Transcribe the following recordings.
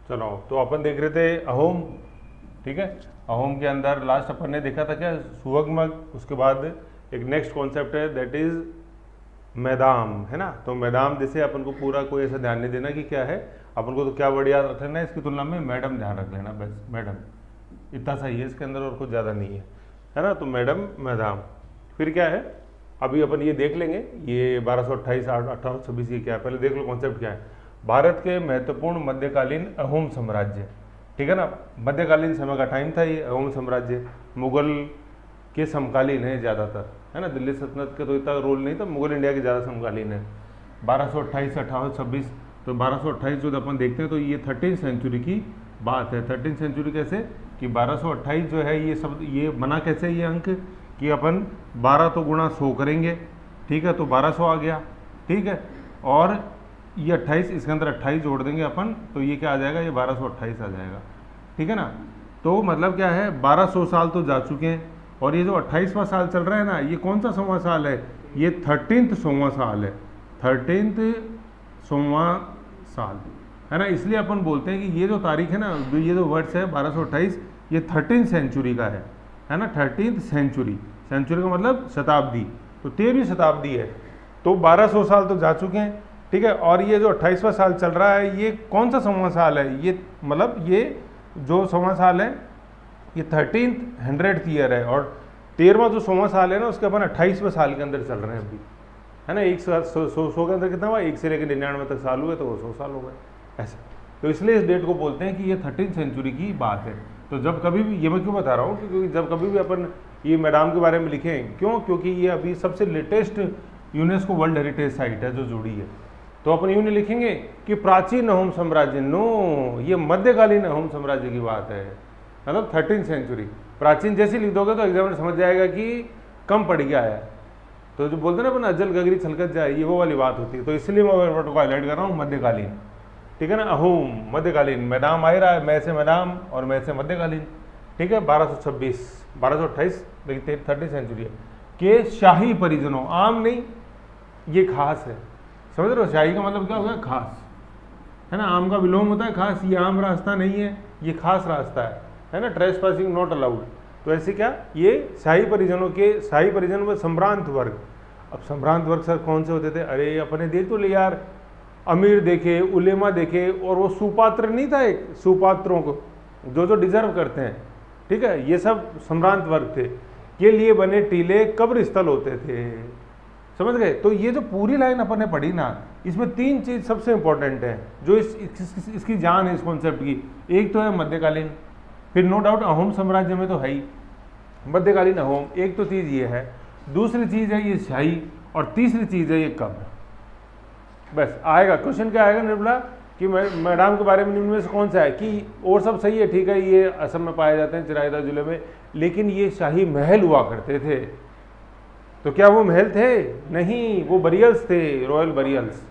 चलो, तो अपन देख रहे थे अहोम, ठीक है। अहोम के अंदर लास्ट अपन ने देखा था क्या, सुवगमग। उसके बाद एक नेक्स्ट कॉन्सेप्ट है दैट इज मैदाम, है ना। तो मैदाम जैसे अपन को पूरा कोई ऐसा ध्यान नहीं देना कि क्या है, अपन को तो क्या वर्ड याद रखना है इसकी तुलना में मैडम ध्यान रख लेना, बस मैडम इतना सही है इसके अंदर, और कुछ ज़्यादा नहीं है ना। तो मैडम, मैदाम, फिर क्या है, अभी अपन ये देख लेंगे ये 1228, 1826 ये क्या है, पहले देख लो कॉन्सेप्ट क्या है। भारत के महत्वपूर्ण मध्यकालीन अहोम साम्राज्य, ठीक है ना। मध्यकालीन समय का टाइम था ये अहोम साम्राज्य, मुगल के समकालीन है ज़्यादातर, है ना। दिल्ली सल्तनत के तो इतना रोल नहीं था, मुगल इंडिया के ज़्यादा समकालीन है। 1228 से 1826, तो 1228 जो अपन देखते हैं तो ये 13वीं सेंचुरी की बात है। 13वीं सेंचुरी कैसे कि 1228 जो है ये सब, ये बना कैसे ये अंक कि अपन 12 तो गुणा 100 करेंगे, ठीक है, तो 1200 आ गया, ठीक है। और ये 28, इसके अंदर 28 जोड़ देंगे अपन, तो ये क्या आ जाएगा, ये 1228 आ जाएगा, ठीक है ना। तो मतलब क्या है, 1200 साल तो जा चुके हैं, और ये जो 28वां साल चल रहा है ना, ये कौन सा 100वां साल है, ये 13th 100वां साल है, 13th 100वां साल, है ना। इसलिए अपन बोलते हैं कि ये जो तारीख है ना, ये जो वर्ष है 1228, ये 13वीं सेंचुरी का है ना। 13th सेंचुरी, सेंचुरी का मतलब शताब्दी, तो 13वीं शताब्दी है। तो 1200 साल तो जा चुके हैं, ठीक है। और ये जो 28वां साल चल रहा है, ये कौन सा 100वां साल है, ये मतलब ये जो 100वां साल है ये 1300th ईयर है, और 13वां जो 100वां साल है ना, उसके अपन 28वें साल के अंदर चल रहे हैं अभी, है ना। एक साल 100 के अंदर कितना हुआ, 1 से लेकर 99 तक साल हुए, तो वो 100 साल हो गए ऐसे। तो इसलिए इस डेट को बोलते हैं कि ये 13वीं सेंचुरी की बात है। तो जब कभी भी, ये मैं क्यों बता रहा हूँ, क्योंकि जब कभी भी अपन ये मैदाम के बारे में लिखें, क्यों, क्योंकि ये अभी सबसे latest UNESCO world heritage site है जो जुड़ी है। तो अपन यूँ नहीं लिखेंगे कि प्राचीन अहोम साम्राज्य, नो, ये मध्यकालीन अहोम साम्राज्य की बात है, मतलब 13वीं सेंचुरी। प्राचीन जैसे लिख दोगे तो एग्जामिनर समझ जाएगा कि कम पड़ गया है। तो जो बोलते हैं ना अपन, अजल गगरी छलकत जाए, ये वो वाली बात होती है। तो इसलिए मैं वर्ड को हाईलाइट कर रहा हूँ, मध्यकालीन, ठीक है ना। अहोम मध्यकालीन, मैदाम आ रहा है, मैं से मैदाम और मैं से मध्यकालीन, ठीक है। 1226, 1228 लेकिन 13वीं सेंचुरी है के शाही परिजनों, आम नहीं, ये खास है, समझ रहे हो। शाही का मतलब क्या हो गया, खास, है ना। आम का विलोम होता है खास, ये आम रास्ता नहीं है, ये खास रास्ता है ना। Trespassing not allowed. तो ऐसे क्या, ये शाही परिजनों के, शाही परिजन व संभ्रांत वर्ग। अब संभ्रांत वर्ग सर कौन से होते थे, अरे अपने देख तो ले यार, अमीर देखे, उलेमा देखे, और वो सुपात्र नहीं था एक, सुपात्रों को जो जो डिजर्व करते हैं, ठीक है, ये सब संभ्रांत वर्ग थे। के लिए बने टीले कब्र स्थल होते थे, समझ गए। तो ये जो पूरी लाइन अपन ने पढ़ी ना, इसमें 3 चीज सबसे इंपॉर्टेंट है जो इसकी जान है इस कॉन्सेप्ट की। एक तो है मध्यकालीन, फिर नो डाउट अहोम साम्राज्य में तो है ही मध्यकालीन अहोम, एक तो चीज़ ये है, दूसरी चीज़ है ये शाही, और तीसरी चीज़ है ये कब्र। बस आएगा क्वेश्चन, क्या आएगा निर्मला कि मैदाम के बारे में निम्न में से कौन सा है, कि और सब सही है, ठीक है, ये असम में पाए जाते हैं, चिरायदा जिले में, लेकिन ये शाही महल हुआ करते थे। तो क्या वो महल थे, नहीं, वो बरियल्स थे, रॉयल बरियल्स,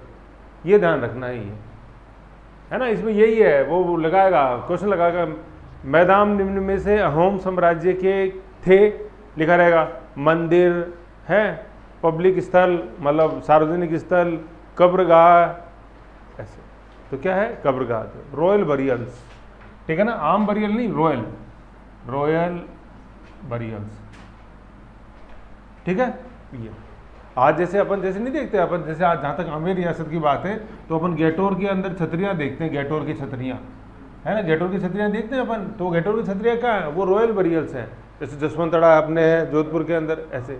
ये ध्यान रखना ही है ना। इसमें यही है, वो लगाएगा क्वेश्चन, लगाएगा मैदाम निम्न में से अहोम साम्राज्य के थे, लिखा रहेगा मंदिर है, पब्लिक स्थल मतलब सार्वजनिक स्थल, कब्रगाह, ऐसे। तो क्या है, कब्रगाह, रॉयल बरियल्स, ठीक है ना, आम बरियल नहीं, रॉयल, रॉयल बरियल्स, ठीक है। ये आज जैसे अपन जैसे नहीं देखते अपन, जैसे आज जहाँ तक आमेर रियासत की बात है, तो अपन गेटोर के अंदर छतरियाँ देखते हैं, गेटोर की छतरियाँ, है ना, गेटोर की छतरियाँ देखते हैं अपन। तो गेटोर की छतरियाँ क्या है, वो रॉयल बरियल्स हैं, जैसे जसवंतड़ा अपने है जोधपुर के अंदर ऐसे,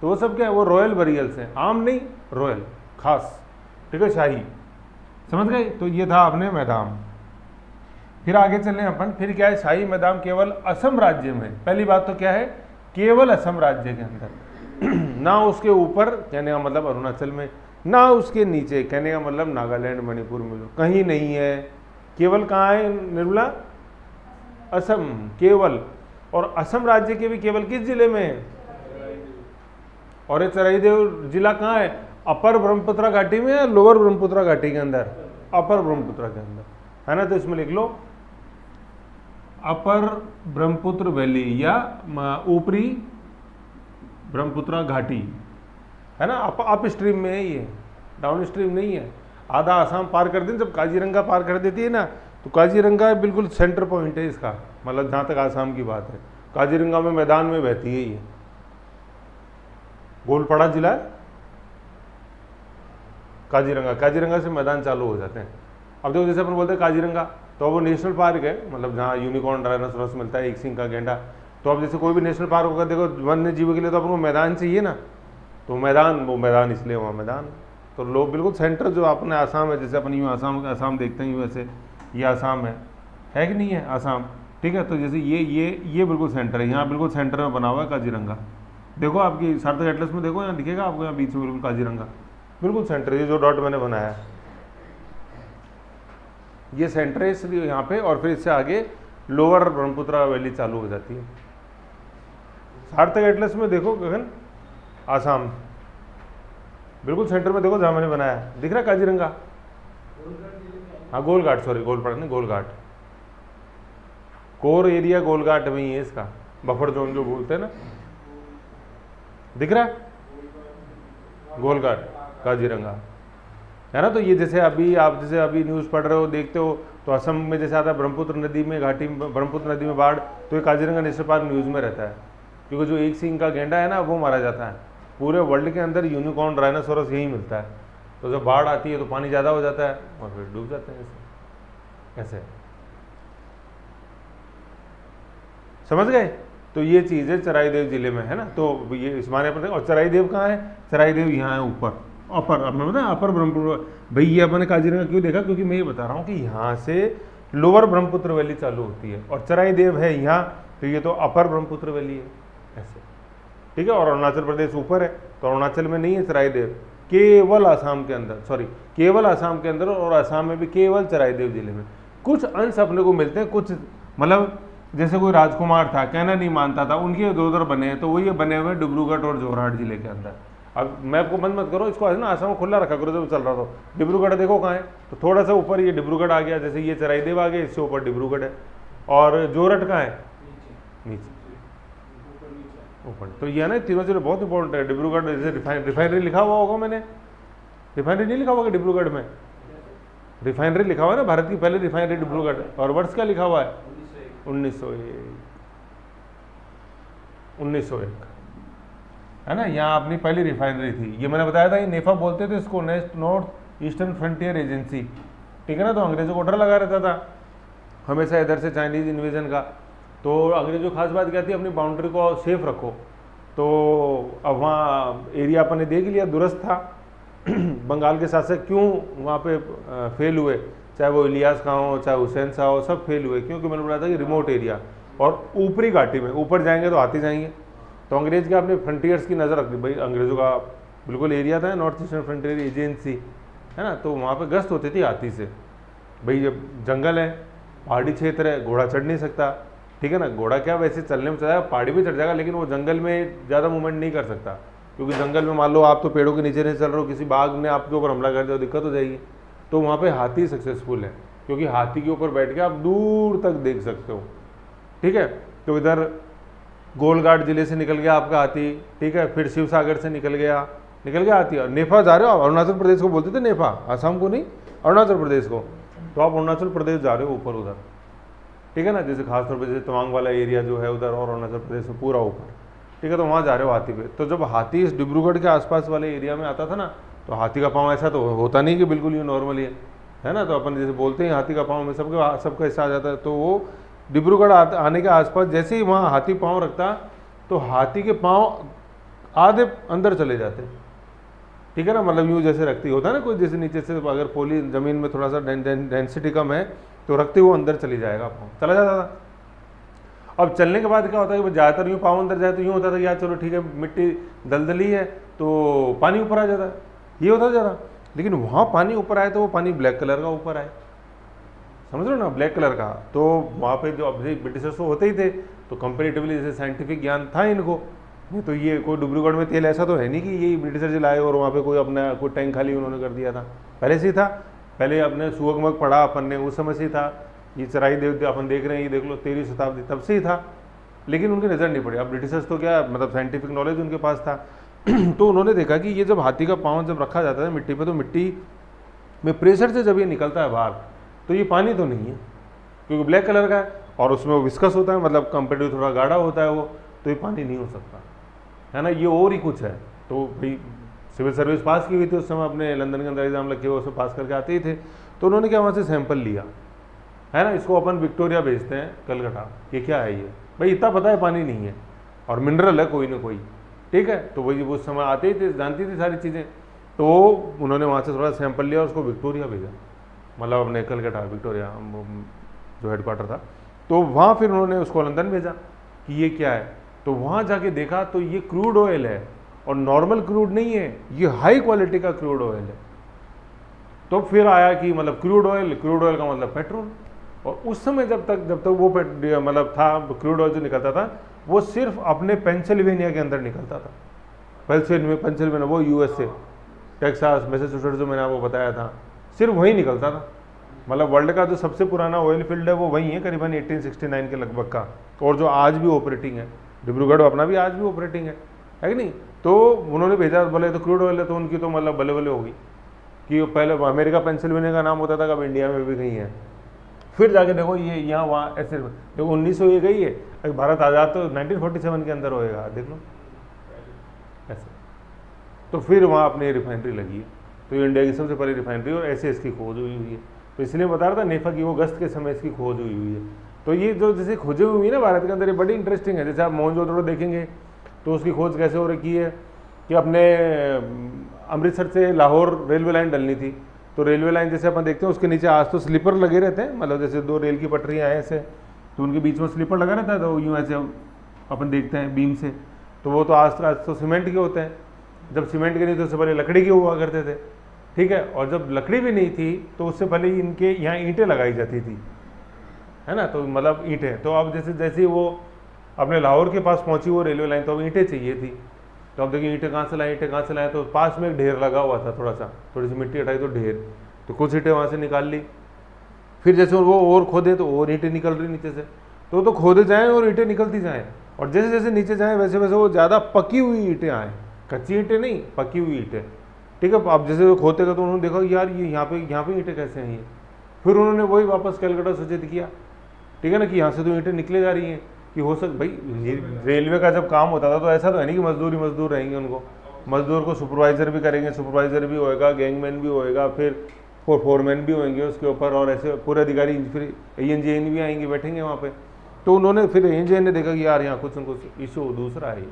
तो वो सब क्या है, वो रॉयल बरियल्स हैं, आम नहीं, रॉयल, खास, ठीक है, शाही, समझ गए। तो ये था अपने मैदाम। फिर आगे चलें अपन, फिर क्या है, शाही मैदाम केवल असम राज्य में, पहली बात तो क्या है, केवल असम राज्य के अंदर, ना उसके ऊपर, कहने का मतलब अरुणाचल में, ना उसके नीचे, कहने का मतलब नागालैंड, मणिपुर में, कहीं नहीं है। केवल कहाँ है निर्मला, असम, केवल। और असम राज्य के भी केवल किस जिले में है, और ये चराईदेव जिला कहाँ है, अपर ब्रह्मपुत्रा घाटी में या लोअर ब्रह्मपुत्रा घाटी के अंदर, अपर ब्रह्मपुत्रा के अंदर, है ना। तो इसमें लिख लो अपर ब्रह्मपुत्र वैली या ऊपरी ब्रह्मपुत्रा घाटी, है ना। अप स्ट्रीम में है ये, डाउन स्ट्रीम नहीं है। आधा आसाम पार कर दें, जब काजीरंगा पार कर देती है ना, तो काजीरंगा बिल्कुल सेंटर पॉइंट है इसका, मतलब जहाँ तक आसाम की बात है। काजीरंगा में मैदान में बहती है ये। गोलपाड़ा जिला है काजीरंगा, काजीरंगा से मैदान चालू हो जाते हैं। अब देखो जैसे अपन बोलते हैं काजीरंगा, तो वो नेशनल पार्क है, मतलब जहाँ यूनिकॉर्न राइनोसोरस मिलता है, एक सिंह का गेंडा। तो अब जैसे कोई भी नेशनल पार्क होगा, देखो वन्य जीव के लिए तो अपन को मैदान चाहिए ना, तो मैदान, वो मैदान इसलिए वहाँ मैदान। तो लोग बिल्कुल सेंटर जो अपने आसाम है, जैसे अपन यूँ आसाम देखते हैं, यूँ ऐसे ये आसाम है कि नहीं है आसाम, ठीक है। तो जैसे ये बिल्कुल सेंटर है, यहाँ बिल्कुल सेंटर में बना हुआ है काजीरंगा। देखो आपकी सार्थक एटलस में देखो, यहाँ दिखेगा आपको, यहाँ बीच में बिल्कुल काजीरंगा बिल्कुल सेंटर, ये जो डॉट मैंने बनाया है ये सेंटर है इसलिए यहाँ पे। और फिर इससे आगे लोअर ब्रह्मपुत्र वैली चालू हो जाती है। सार्थक एटलस में देखो गगन, आसाम बिल्कुल सेंटर में देखो जहाँ मैंने बनाया है, दिख रहा है काजीरंगा। हाँ गोलघाट, सॉरी गोलपाड़ा नहीं, गोलघाट, कोर एरिया गोलघाट में ही है इसका, बफर जोन जो बोलते हैं ना, दिख रहा है गोलघाट काजीरंगा, है ना। तो ये जैसे अभी न्यूज़ पढ़ रहे हो, देखते हो, तो असम में जैसे आता है ब्रह्मपुत्र नदी में घाटी में, ब्रह्मपुत्र नदी में बाढ़, तो ये काजीरंगा नेशनल पार्क न्यूज़ में रहता है, क्योंकि जो एक सिंह का गेंडा है ना वो मारा जाता है। पूरे वर्ल्ड के अंदर यूनिकॉर्न राइनोसोरस यही मिलता है। तो जब बाढ़ आती है तो पानी ज़्यादा हो जाता है और फिर डूब जाते हैं ऐसे, समझ गए। तो ये चीज़ है चराईदेव जिले में, है ना। तो ये इस माने पर, और चराईदेव कहाँ है, चराईदेव यहाँ है ऊपर, अपर, अब मैं बताया अपर ब्रह्मपुत्र। भाई ये अपने काजीरंगा क्यों देखा, क्योंकि मैं ये बता रहा हूँ कि यहाँ से लोअर ब्रह्मपुत्र वैली चालू होती है और चराईदेव है यहाँ, तो ये तो अपर ब्रह्मपुत्र वैली है ऐसे, ठीक है। और अरुणाचल प्रदेश ऊपर है, तो अरुणाचल में नहीं है चराईदेव, केवल आसाम के अंदर, सॉरी केवल आसाम के अंदर, और आसाम में भी केवल चराईदेव जिले में। कुछ अंश अपने को मिलते हैं, कुछ मतलब जैसे कोई राजकुमार था, कहना नहीं मानता था, उनके उधर बने हैं, तो वो ये बने हुए डिब्रूगढ़ और जोरहाट जिले के अंदर। अब मैप को बंद मत करो, इसको ना आसाम में खुला रखा करो जब चल रहा था। डिब्रूगढ़ देखो कहाँ है, तो थोड़ा सा ऊपर ये डिब्रूगढ़ आ गया, जैसे ये चराईदेव आ गया, इससे ऊपर डिब्रूगढ़ है। और जोरहट कहाँ है, नीचे ऊपर। तो ये है ना, तीनों चीज़ें बहुत इंपॉर्टेंट है। डिब्रूगढ़ जैसे रिफाइनरी लिखा हुआ होगा, मैंने रिफाइनरी नहीं लिखा होगा डिब्रूगढ़ में, रिफाइनरी लिखा हुआ है ना, भारत की पहली रिफाइनरी डिब्रूगढ़। और वर्ष क्या लिखा हुआ है, 1901 है ना, यहाँ अपनी पहली रिफाइनरी थी। ये मैंने बताया था, ये नेफा बोलते थे इसको, नॉर्थ ईस्टर्न फ्रंटियर एजेंसी, ठीक है ना। तो अंग्रेजों को डर लगा रहता था हमेशा इधर से चाइनीज इन्वेजन का। तो अंग्रेजों खास बात क्या थी, अपनी बाउंड्री को सेफ रखो। तो अब वहाँ एरिया अपन ने देख लिया, दुरुस्त था। बंगाल के शासक क्यों वहाँ पे फेल हुए, चाहे वो इलियास खां हो, चाहे हुसैन शाह हो, सब फेल हुए, क्योंकि मैंने बताया था कि रिमोट एरिया और ऊपरी घाटी में, ऊपर जाएंगे तो हाथी जाएंगे। तो अंग्रेज के अपने फ्रंटियर्स की नज़र रखती, भाई अंग्रेजों का बिल्कुल एरिया था, नॉर्थ ईस्टर्न फ्रंटियर एजेंसी, है ना। तो वहाँ पे गश्त होती थी हाथी से। भाई जब जंगल है, पहाड़ी क्षेत्र है, घोड़ा चढ़ नहीं सकता, ठीक है ना। घोड़ा क्या वैसे चलने में चढ़ाएगा, पहाड़ी भी चढ़ जाएगा, लेकिन वो जंगल में ज़्यादा मूवमेंट नहीं कर सकता, क्योंकि जंगल में मान लो आप तो पेड़ों के नीचे नहीं चल रहे हो, किसी बाघ ने आपके ऊपर हमला कर दिया, दिक्कत हो जाएगी। तो वहाँ पे हाथी सक्सेसफुल है, क्योंकि हाथी के ऊपर बैठ के आप दूर तक देख सकते हो, ठीक है। तो इधर गोलघाट जिले से निकल गया आपका हाथी, ठीक है। फिर शिव सागर से निकल गया हाथी। और नेफा जा रहे हो आप, अरुणाचल प्रदेश को बोलते थे नेफा, आसाम को नहीं, अरुणाचल प्रदेश को। तो आप अरुणाचल प्रदेश जा रहे हो ऊपर उधर, ठीक है ना। जैसे खासतौर पर जैसे तवांग वाला एरिया जो है उधर, और अरुणाचल प्रदेश में पूरा ऊपर, ठीक है। तो वहाँ जा रहे हो हाथी पे। तो जब हाथी इस डिब्रूगढ़ के आसपास वाले एरिया में आता था ना, तो हाथी का पाँव ऐसा तो होता नहीं कि बिल्कुल ये नॉर्मली है ना। तो अपन जैसे बोलते हैं हाथी का पाँव में सबका हिस्सा आ जाता है। तो वो डिब्रूगढ़ आने के आसपास जैसे ही वहाँ हाथी पाँव रखता, तो हाथी के पाँव आधे अंदर चले जाते, ठीक है ना। मतलब यूँ जैसे रखती होता है ना कोई, जैसे नीचे से अगर पोली ज़मीन में थोड़ा सा डेंसिटी कम है, तो रखते हुए अंदर चली जाएगा, पाँव चला जाता था। अब चलने के बाद क्या होता है कि ज़्यादातर यूँ पाँव अंदर जाए, तो यूँ होता था कि यार चलो ठीक है, मिट्टी दलदली है तो पानी ऊपर आ जाता है, ये होता ज़्यादा। लेकिन वहाँ पानी ऊपर आए तो वो पानी ब्लैक कलर का ऊपर आए, समझ लो ना, ब्लैक कलर का। तो वहाँ पे जो अब ब्रिटिशर्स तो होते ही थे, तो कंपेरेटिवली जैसे साइंटिफिक ज्ञान था इनको। नहीं तो ये कोई डिब्रूगढ़ में तेल ऐसा तो है नहीं कि यही ब्रिटिशर से लाए और वहाँ पे कोई अपना कोई टैंक खाली उन्होंने कर दिया था, पहले से ही था। पहले अपने सुअगमग पढ़ा अपन ने, उस समय से ही था। ये चराईदेव अपन देख रहे हैं, ये देख लो 13वीं शताब्दी, तब से ही था, लेकिन उनकी नज़र नहीं पड़ी। अब ब्रिटिशर्स तो क्या, मतलब साइंटिफिक नॉलेज उनके पास था। तो उन्होंने देखा कि ये जब हाथी का पाँव जब रखा जाता है मिट्टी पे, तो मिट्टी में प्रेशर से जब ये निकलता है बाहर, तो ये पानी तो नहीं है, क्योंकि ब्लैक कलर का है और उसमें वो विस्कस होता है, मतलब कंपेरेटिव थोड़ा गाढ़ा होता है वो, तो ये पानी नहीं हो सकता है ना, ये और ही कुछ है। तो भाई सिविल सर्विस पास की हुई थी उस समय, अपने लंदन के अंदर एग्जाम लगे हुए, उसमें पास करके आते ही थे। तो उन्होंने क्या वहाँ से सैंपल लिया है ना, इसको अपन विक्टोरिया भेजते हैं कलकत्ता, ये क्या है ये, भाई इतना पता है पानी नहीं है और मिनरल है कोई ना कोई, ठीक है। तो वही उस समय आते ही थे, जानती थी सारी चीज़ें। तो उन्होंने वहाँ से थोड़ा सैंपल लिया और उसको विक्टोरिया भेजा, मतलब अपने कलकत्ता विक्टोरिया जो हेडक्वार्टर था, तो वहाँ फिर उन्होंने उसको लंदन भेजा कि ये क्या है। तो वहाँ जाके देखा तो ये क्रूड ऑयल है और नॉर्मल क्रूड नहीं है, ये हाई क्वालिटी का क्रूड ऑयल है। तो फिर आया कि मतलब क्रूड ऑयल का मतलब पेट्रोल। और उस समय जब तक वो मतलब था क्रूड ऑयल जो निकलता था वो सिर्फ अपने पेंसिल्वेनिया के अंदर निकलता था। पेंसिल्वेनिया वो यूएसए, टेक्सास, मैसाचुसेट्स जो मैंने आपको बताया था, सिर्फ वहीं निकलता था। मतलब वर्ल्ड का जो सबसे पुराना ऑयल फील्ड है वो वहीं है, करीबन 1869 के लगभग का, और जो आज भी ऑपरेटिंग है। डिब्रूगढ़ अपना भी आज भी ऑपरेटिंग है कि नहीं। तो उन्होंने भेजा, बोले तो क्रूड ऑयल है, तो उनकी तो मतलब बल्ले बल्ले होगी कि पहले अमेरिका पेंसिल्वेनिया का नाम होता था, कब इंडिया में भी कहीं है। फिर जाके देखो ये यहाँ वहाँ ऐसे देखो 1900 ये गई है, भारत आज़ाद तो 1947 के अंदर होएगा, देख लो ऐसे। तो फिर वहाँ अपनी रिफाइनरी लगी है, तो ये इंडिया की सबसे पहली रिफाइनरी और ऐसे इसकी खोज हुई है। तो इसलिए बता रहा था नेफा की वो गश्त के समय इसकी खोज हुई है। तो ये जो जैसे खोजें हुई है ना भारत के अंदर, ये बड़ी इंटरेस्टिंग है। जैसे आप मोहनजोदड़ो देखेंगे तो उसकी खोज कैसे हो रखी है कि अपने अमृतसर से लाहौर रेलवे लाइन डलनी थी, तो रेलवे लाइन जैसे अपन देखते हैं उसके नीचे आज तो स्लीपर लगे रहते हैं, मतलब जैसे दो रेल की पटरियाँ हैं ऐसे, तो उनके बीच में स्लीपर लगा रहता है, तो यूँ ऐसे अपन देखते हैं बीम से। तो वो तो आज तो सीमेंट के होते हैं, जब सीमेंट के नहीं तो उससे पहले लकड़ी के हुआ करते थे, ठीक है। और जब लकड़ी भी नहीं थी तो उससे पहले इनके यहाँ ईंटें लगाई जाती थी, है ना। तो मतलब ईंटें, तो अब जैसे वो अपने लाहौर के पास पहुंची वो रेलवे लाइन, तो अब ईंटें चाहिए थी। तो अब देखिए ईंटें कहाँ से लाएं, तो पास में एक ढेर लगा हुआ था, थोड़ी सी मिट्टी हटाई तो ढेर, तो कुछ ईंटें वहाँ से निकाल ली। फिर जैसे वो और खोदे तो और ईंटें निकल रही नीचे से, तो खोदे जाएँ और ईंटें निकलती जाएँ, और जैसे जैसे नीचे जाएँ वैसे वैसे वो ज़्यादा पकी हुई ईंटें आएँ, कच्ची ईंटें नहीं, पकी हुई ईंटें, ठीक है। अब जैसे वो खोदेगा तो उन्होंने देखा यार ये यहाँ पे ईंटें कैसे हैं ये। फिर उन्होंने वही वापस कलकत्ता सूचित किया, ठीक है ना, कि यहाँ से तो ईंटें निकले जा रही हैं, कि हो सक भाई रेलवे का जब काम होता था तो ऐसा तो है नहीं कि मजदूर रहेंगे, उनको मजदूर को सुपरवाइज़र भी करेंगे, सुपरवाइज़र भी होएगा, गैंगमैन भी होएगा, फिर फोरमैन भी होंगे उसके ऊपर, और ऐसे पूरे अधिकारी, फिर ANJN भी आएंगे, बैठेंगे वहाँ पे। तो उन्होंने फिर ANJN ने देखा कि यार यहाँ कुछ न कुछ इशू दूसरा है,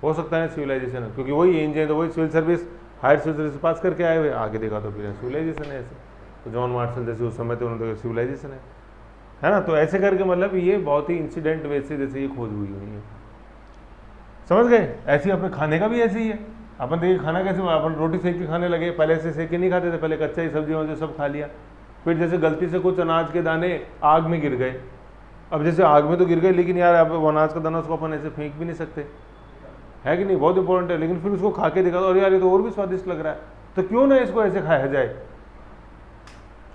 हो सकता है सिविलाइजेशन है, क्योंकि वही ANJN तो वही civil service, higher civil service pass करके आए हुए, आगे देखा तो फिर सिविलाइजेशन है ऐसे। तो जॉन मार्शल जैसे उस समय थे, उन्होंने देखा सिविलाइजेशन है ना। तो ऐसे करके मतलब ये बहुत ही इंसिडेंट वैसे जैसे ये खोज हुई है, समझ गए। ऐसे अपने खाने का भी ऐसे ही है, अपन देखिए खाना कैसे, अपन रोटी सेक के खाने लगे, पहले से सेक के नहीं खाते थे, पहले कच्चा ही सब्जी वब्जी सब खा लिया। फिर जैसे गलती से कुछ अनाज के दाने आग में गिर गए, अब जैसे आग में तो गिर गए, लेकिन यार अब वो अनाज का दाना उसको अपन ऐसे फेंक भी नहीं सकते, है कि नहीं, बहुत इंपॉर्टेंट है। लेकिन फिर उसको खा के देखा और यार ये तो और भी स्वादिष्ट लग रहा है, तो क्यों ना इसको ऐसे खाया जाए,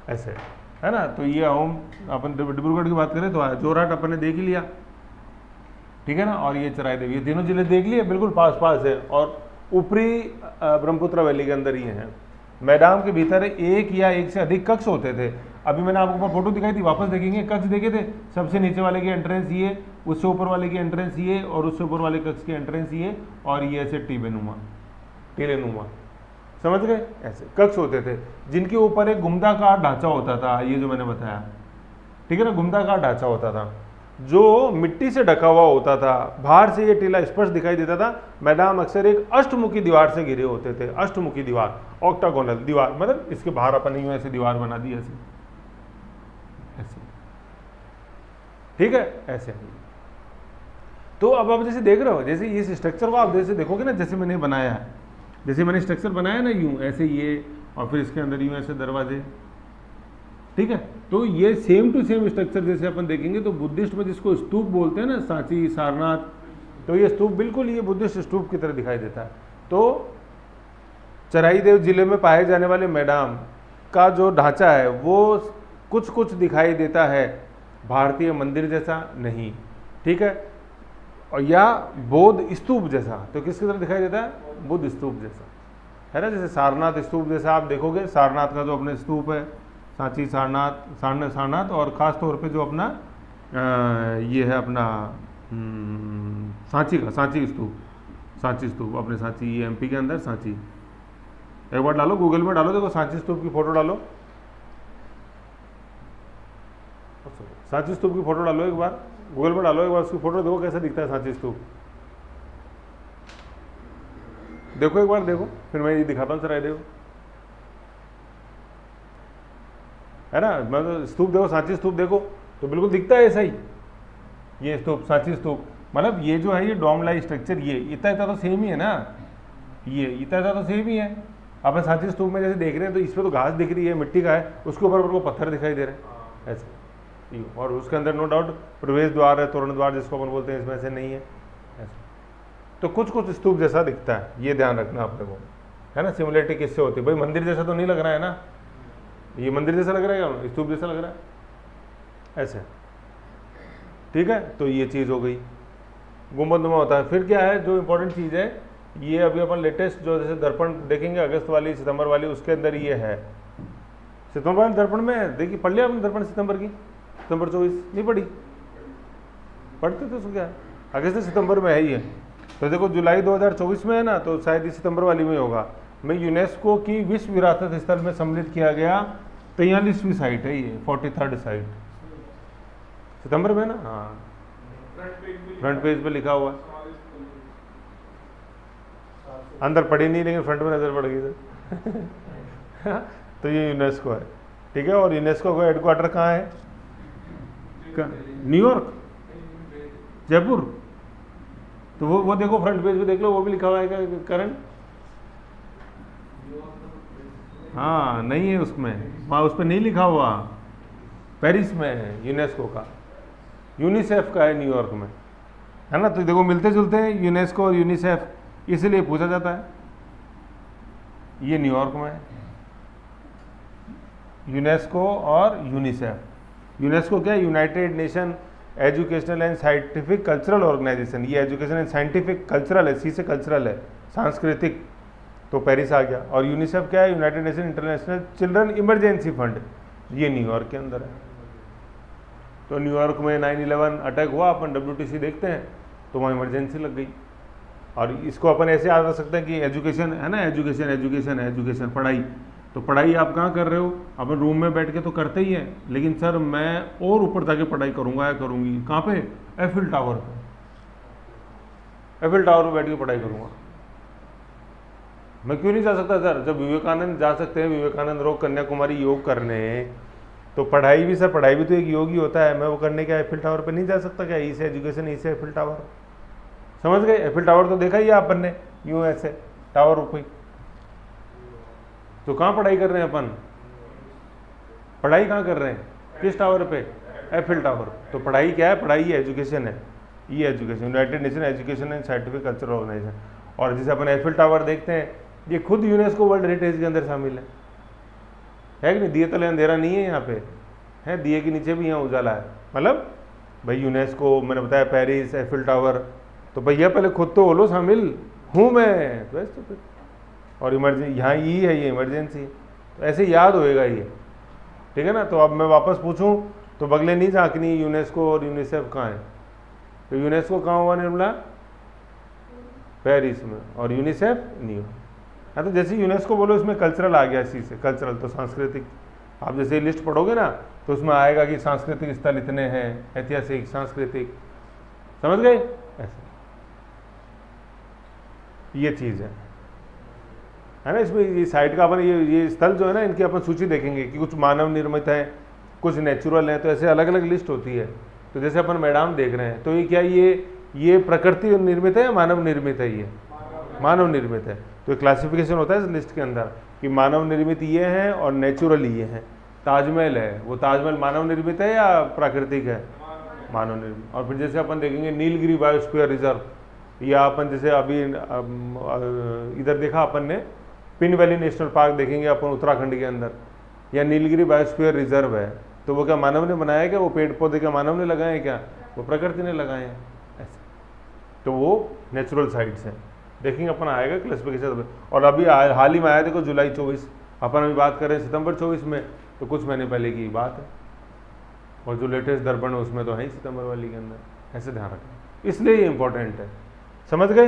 ऐसे, है ना। तो ये अहोम, अपन डिब्रूगढ़ की बात करें तो जोरहाट अपन ने देख ही लिया, ठीक है ना, और ये चराई देवी, ये तीनों जिले देख लिए, बिल्कुल पास है, और ऊपरी ब्रह्मपुत्र वैली के अंदर ही हैं। मैदान के भीतर एक या एक से अधिक कक्ष होते थे। अभी मैंने आपको फोटो दिखाई थी, वापस देखेंगे, कक्ष देखे थे, सबसे नीचे वाले की एंट्रेंस ये, उससे ऊपर वाले की एंट्रेंस ये, और उससे ऊपर वाले कक्ष की एंट्रेंस ये, और ये ऐसे टीलेनुमा, समझ गए, ऐसे कक्ष होते थे, जिनके ऊपर एक घुमदाकार ढांचा होता था, ये जो मैंने बताया, ठीक है ना, घुमदाकार ढांचा होता था जो मिट्टी से ढका हुआ होता था। बाहर से ये टीला स्पष्ट दिखाई देता था। मैदान अक्सर एक अष्टमुखी दीवार से घिरे होते थे, अष्टमुखी दीवार, ऑक्टागोनल दीवार, मतलब इसके बाहर अपन यूं ऐसे दीवार बना दी ऐसे, ठीक है, ऐसे। तो अब आप जैसे देख रहे हो, जैसे इस स्ट्रक्चर को आप जैसे देखोगे ना, जैसे मैंने बनाया है, जैसे मैंने स्ट्रक्चर बनाया ना यूं ऐसे, ये और फिर इसके अंदर यूं ऐसे दरवाजे, ठीक है। तो ये सेम टू सेम स्ट्रक्चर जैसे अपन देखेंगे तो बुद्धिस्ट में जिसको स्तूप बोलते हैं ना, सांची, सारनाथ, तो ये स्तूप बिल्कुल ये बुद्धिस्ट स्तूप की तरह दिखाई देता है। तो चराईदेव जिले में पाए जाने वाले मैदान का जो ढांचा है वो कुछ दिखाई देता है, भारतीय मंदिर जैसा नहीं, ठीक है, और या बौद्ध स्तूप जैसा। तो किसकी तरह दिखाई देता है? बुद्ध स्तूप जैसा, है ना। जैसे सारनाथ स्तूप जैसा आप देखोगे, सारनाथ का जो अपने स्तूप है, सांची, सारनाथ और ख़ास तौर पे जो अपना ये है अपना सांची का सांची स्तूप अपने सांची, ये एमपी के अंदर सांची। एक बार डालो गूगल में, डालो, देखो सांची स्तूप की फ़ोटो डालो, सांची स्तूप की फ़ोटो डालो एक बार, गूगल में डालो एक बार उसकी फ़ोटो, देखो कैसा दिखता है सांची स्तूप। देखो एक बार, देखो, फिर मैं ये दिखाता हूँ, चला देखो, है ना। मैं तो स्तूप देखो, सांची स्तूप देखो तो बिल्कुल दिखता है ऐसा ही, ये स्तूप, सांची स्तूप। मतलब ये जो है ये डोम लाइक स्ट्रक्चर, ये इतना तो सेम ही है ना, ये इतना तो सेम ही है। अपन सांची स्तूप में जैसे देख रहे हैं तो इसमें तो घास दिख रही है, मिट्टी का है, उसके ऊपर को पत्थर दिखाई दे रहे हैं ऐसे, और उसके अंदर नो डाउट प्रवेश द्वार है, तोरण द्वार जिसको अपन बोलते हैं, इसमें से नहीं है ऐसे। तो कुछ कुछ स्तूप जैसा दिखता है, ये ध्यान रखना अपने को, है ना। सिमिलरिटी किससे होती है भाई, मंदिर जैसा तो नहीं लग रहा है ना, ये मंदिर जैसा लग रहा है क्या, स्तूप जैसा लग रहा है ऐसे, ठीक है। तो ये चीज़ हो गई, गुंबदनुमा होता है। फिर क्या है जो इंपॉर्टेंट चीज़ है, ये अभी अपन लेटेस्ट जो जैसे दर्पण देखेंगे अगस्त वाली, सितंबर वाली, उसके अंदर ये है। सितंबर वाले दर्पण में देखिए, पढ़ लिया आपने दर्पण सितंबर की, सितंबर 24 नहीं पढ़ी, पढ़ते थे उसको क्या है, अगस्त से सितंबर में है ही है। तो देखो जुलाई 2024 में है ना, तो शायद ये सितंबर वाली में होगा। में यूनेस्को की विश्व विरासत स्थल में सम्मिलित किया गया 43वीं साइट है ये, 43rd साइट, सितंबर में ना, हाँ फ्रंट पेज पे लिखा हुआ है, अंदर पढ़ी नहीं लेकिन फ्रंट में नजर पड़ गई तो ये यूनेस्को है, ठीक है। और यूनेस्को का हेडक्वार्टर कहाँ है, न्यूयॉर्क, जयपुर। तो वो देखो फ्रंट पेज पे देख लो, वो भी लिखा हुआ है करंट, हाँ नहीं है उसमें, वहाँ उस पर नहीं लिखा हुआ, पेरिस में है यूनेस्को का, यूनिसेफ का है न्यूयॉर्क में, है ना। तो देखो मिलते जुलते हैं यूनेस्को और यूनिसेफ, इसीलिए पूछा जाता है। ये न्यूयॉर्क में है यूनेस्को और यूनिसेफ। यूनेस्को क्या है, United Nation Educational and scientific Cultural Organization, ये एजुकेशन एंड साइंटिफिक कल्चरल है, सी से कल्चरल है, सांस्कृतिक, तो पेरिस आ गया। और यूनिसेफ क्या है, United nation international children emergency fund, ये न्यूयॉर्क के अंदर है। तो न्यूयॉर्क में 9/11 अटैक हुआ, अपन WTC देखते हैं तो वहाँ इमरजेंसी लग गई। और इसको अपन ऐसे याद रख सकते हैं कि एजुकेशन है ना, एजुकेशन एजुकेशन एजुकेशन, पढ़ाई। तो पढ़ाई आप कहाँ कर रहे हो, अपन रूम में बैठ के तो करते ही हैं, लेकिन सर मैं और ऊपर जाके पढ़ाई करूँगा या करूँगी, कहाँ पे, एफिल टावर पे, एफिल टावर पे बैठ के पढ़ाई करूँगा। मैं क्यों नहीं जा सकता सर, जब विवेकानंद जा सकते हैं, विवेकानंद रोग कन्याकुमारी योग करने, तो पढ़ाई भी सर, पढ़ाई भी तो एक योग ही होता है। मैं वो करने क्या एफिल टावर पे नहीं जा सकता क्या, ई से एजुकेशन, ई से एफिल टावर, समझ गए। एफिल टावर तो देखा ही अपन ने, यूँ ऐसे टावर ऊपर, तो कहाँ पढ़ाई कर रहे हैं अपन, पढ़ाई कहाँ कर रहे हैं, किस टावर पे, एफिल टावर। तो पढ़ाई क्या है, पढ़ाई एजुकेशन है, ये education, United Nation Education and scientific Cultural Organization. और जिसे अपन एफिल टावर देखते हैं, ये खुद यूनेस्को वर्ल्ड हेरिटेज के अंदर शामिल है कि नहीं। दिए तले अंधेरा नहीं है यहाँ पे, है दिए के नीचे भी यहाँ उजाला है। मतलब भाई यूनेस्को, मैंने बताया पेरिस, एफिल टावर, तो भैया पहले खुद तो बोलो शामिल हूँ मैं, तो फिर और इमरजेंसी यहाँ ई है, ये इमरजेंसी, तो ऐसे याद होएगा ये, ठीक है ना। तो अब मैं वापस पूछूं तो बगले नहीं झांकनी, यूनेस्को और यूनिसेफ कहाँ है। तो यूनेस्को कहाँ हुआ निर्मला, पेरिस में, और यूनिसेफ न्यूयॉर्क। हाँ, तो जैसे यूनेस्को बोलो इसमें कल्चरल आ गया, इसी से कल्चरल, तो सांस्कृतिक। आप जैसे लिस्ट पढ़ोगे ना तो उसमें आएगा कि सांस्कृतिक स्थल इतने हैं, ऐतिहासिक, सांस्कृतिक, समझ गए ऐसे, ये चीज़ है ना। इसमें ये साइट का अपन ये स्थल जो है ना, इनकी अपन सूची देखेंगे कि कुछ मानव निर्मित है, कुछ नेचुरल है, तो ऐसे अलग अलग लिस्ट होती है। तो जैसे अपन मैदान देख रहे हैं, तो ये क्या, ये प्रकृति निर्मित है या मानव निर्मित है, ये मानव निर्मित है। तो क्लासिफिकेशन होता है इस लिस्ट के अंदर कि मानव निर्मित ये हैं और नेचुरल ये हैं। ताजमहल है, वो ताजमहल मानव निर्मित है या प्राकृतिक है, मानव निर्मित। और फिर जैसे अपन देखेंगे नीलगिरी बायोस्फीयर रिजर्व, या अपन जैसे अभी इधर देखा अपन ने पिन वैली नेशनल पार्क देखेंगे अपन उत्तराखंड के अंदर, या नीलगिरी बायोस्फीयर रिजर्व है, तो वो क्या मानव ने बनाया क्या, वो पेड़ पौधे क्या मानव ने लगाए क्या, वो प्रकृति ने लगाए हैं ऐसे। तो वो नेचुरल साइट्स हैं, देखेंगे अपन आएगा क्लासिफिकेशन। और अभी हाल ही में आया देखो जुलाई 24, अपन अभी बात कर रहे हैं सितंबर 24 में, तो कुछ महीने पहले की बात है, और जो लेटेस्ट दर्पण है उसमें तो है ही सितंबर वाली के अंदर, ऐसे ध्यान रखें, इसलिए ये इंपॉर्टेंट है। समझ गए?